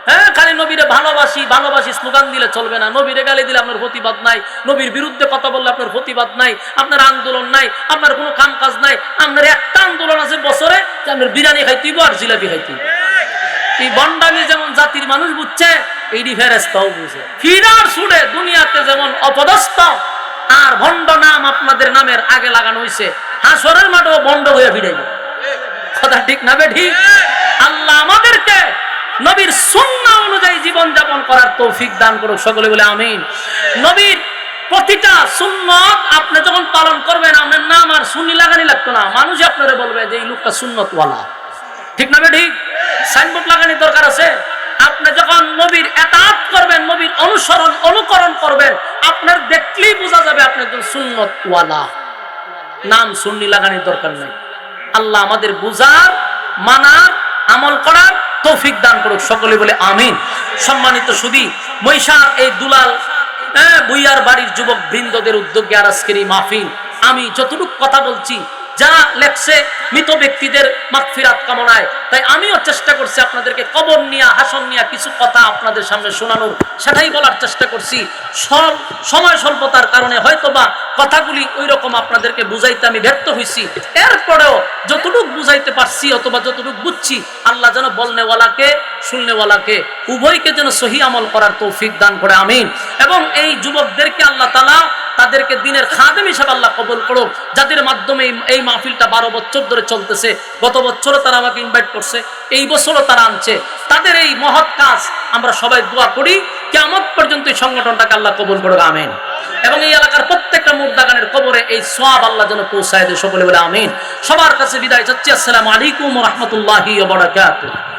হ্যাঁ, খালি নবীরে ভালোবাসি ভালোবাসি স্লোগান দিলে চলবে না। নবীরে গালি দিলে আপনার প্রতিবাদ নাই, নবীর বিরুদ্ধে কথা বললে আপনার প্রতিবাদ নাই, আপনার আন্দোলন নাই, আপনার কোনো কাম কাজ নাই। আপনার একটা আন্দোলন আছে বছরে যে আপনার বিরিয়ানি খাইতেইব আর জিলাপি খাইতেইব। এই বন্ডামি যেমন জাতির মানুষ বুঝছে, এইডি ফেরেশতাও বুঝে। ফিরার সুরে দুনিয়াতে যেমন অপদস্থ আর ভণ্ড নাম আপনাদের নামের আগে লাগানো হয়েছে, হাসরের মাঠেও বন্ড হয়ে ফিরাইব। কথা ঠিক না বে ঠিক? আল্লাহ আমাদেরকে নবীর সুন্নাহ অনুযায়ী জীবন যাপন করার তৌফিক দান করুক, সকলে বলে আমিন। নবীর প্রতিটা সুন্নত আপনি যখন পালন করবেন, আপনার নাম আর সুন্নি লাগানি লাগতো না, মানুষ আপনারা বলবে যে এই লোকটা সুন্নতওয়ালা। ঠিক না ঠিক? সাইনবোর্ড লাগানোর দরকার আছে? আপনি যখন নবীর এতাআত করবেন, নবীর অনুসরণ অনুকরণ করবেন, আপনার দেখলেই বোঝা যাবে আপনি একজন সুন্নতওয়ালা। নাম সুন্নি লাগানোর দরকার নাই। আল্লাহ আমাদের বুঝার, মানার, আমল করার তৌফিক দান করুক, সকলে বলে আমিন। সম্মানিত সুধী, মহিষার এই দুলাল বুইয়ার বাড়ির যুবক বৃন্দদের উদ্যোগে আর আজকের এই মাহফিল, আমি যতটুকু কথা বলছি যারা লেখছে মৃত ব্যক্তিদের মাগফিরাত কামনায়, তাই আমিও চেষ্টা করছি আপনাদেরকে কবর নিয়ে, হাসন নিয়ে কিছু কথা আপনাদের সামনে শোনানোর, সেটাই বলার চেষ্টা করছি। সময় স্বল্পতার কারণে হয়তোবা কথাগুলি ওই রকম আপনাদেরকে বুঝাইতে আমি ব্যর্থ হয়েছি। এরপরেও যতটুকু বুঝাইতে পারছি অথবা যতটুকু বুঝছি, আল্লাহ যেন বলনেওয়ালাকে শুননেওয়ালাকে উভয়কে যেন সহি আমল করার তৌফিক দান করে, আমিন। এবং এই যুবকদেরকে আল্লাহ তাআলা তাদেরকে দিনের খাদেম হিসেবে আল্লাহ কবুল করুক, যাদের মাধ্যমে এই মাহফিলটা 12 বছর ধরে চলতেছে। গত বছরও তারা আমাকে ইনভাইট করছে, এই বছরও তারা আনছে। তাদের এই মহৎ কাজ আমরা সবাই দোয়া করি কিয়ামত পর্যন্ত এই সংগঠনটাকে আল্লাহ কবুল করুক, আমিন। এবং এই এলাকার প্রত্যেকটা মুর্দাগানের কবরে এই সওয়াব আল্লাহ যেন পৌঁছায় দেয়, সকলে বলে আমিন। সবার কাছে বিদায় চাচ্ছি। আসসালামু আলাইকুম ওয়া রাহমাতুল্লাহি ওয়া বারাকাতুহু।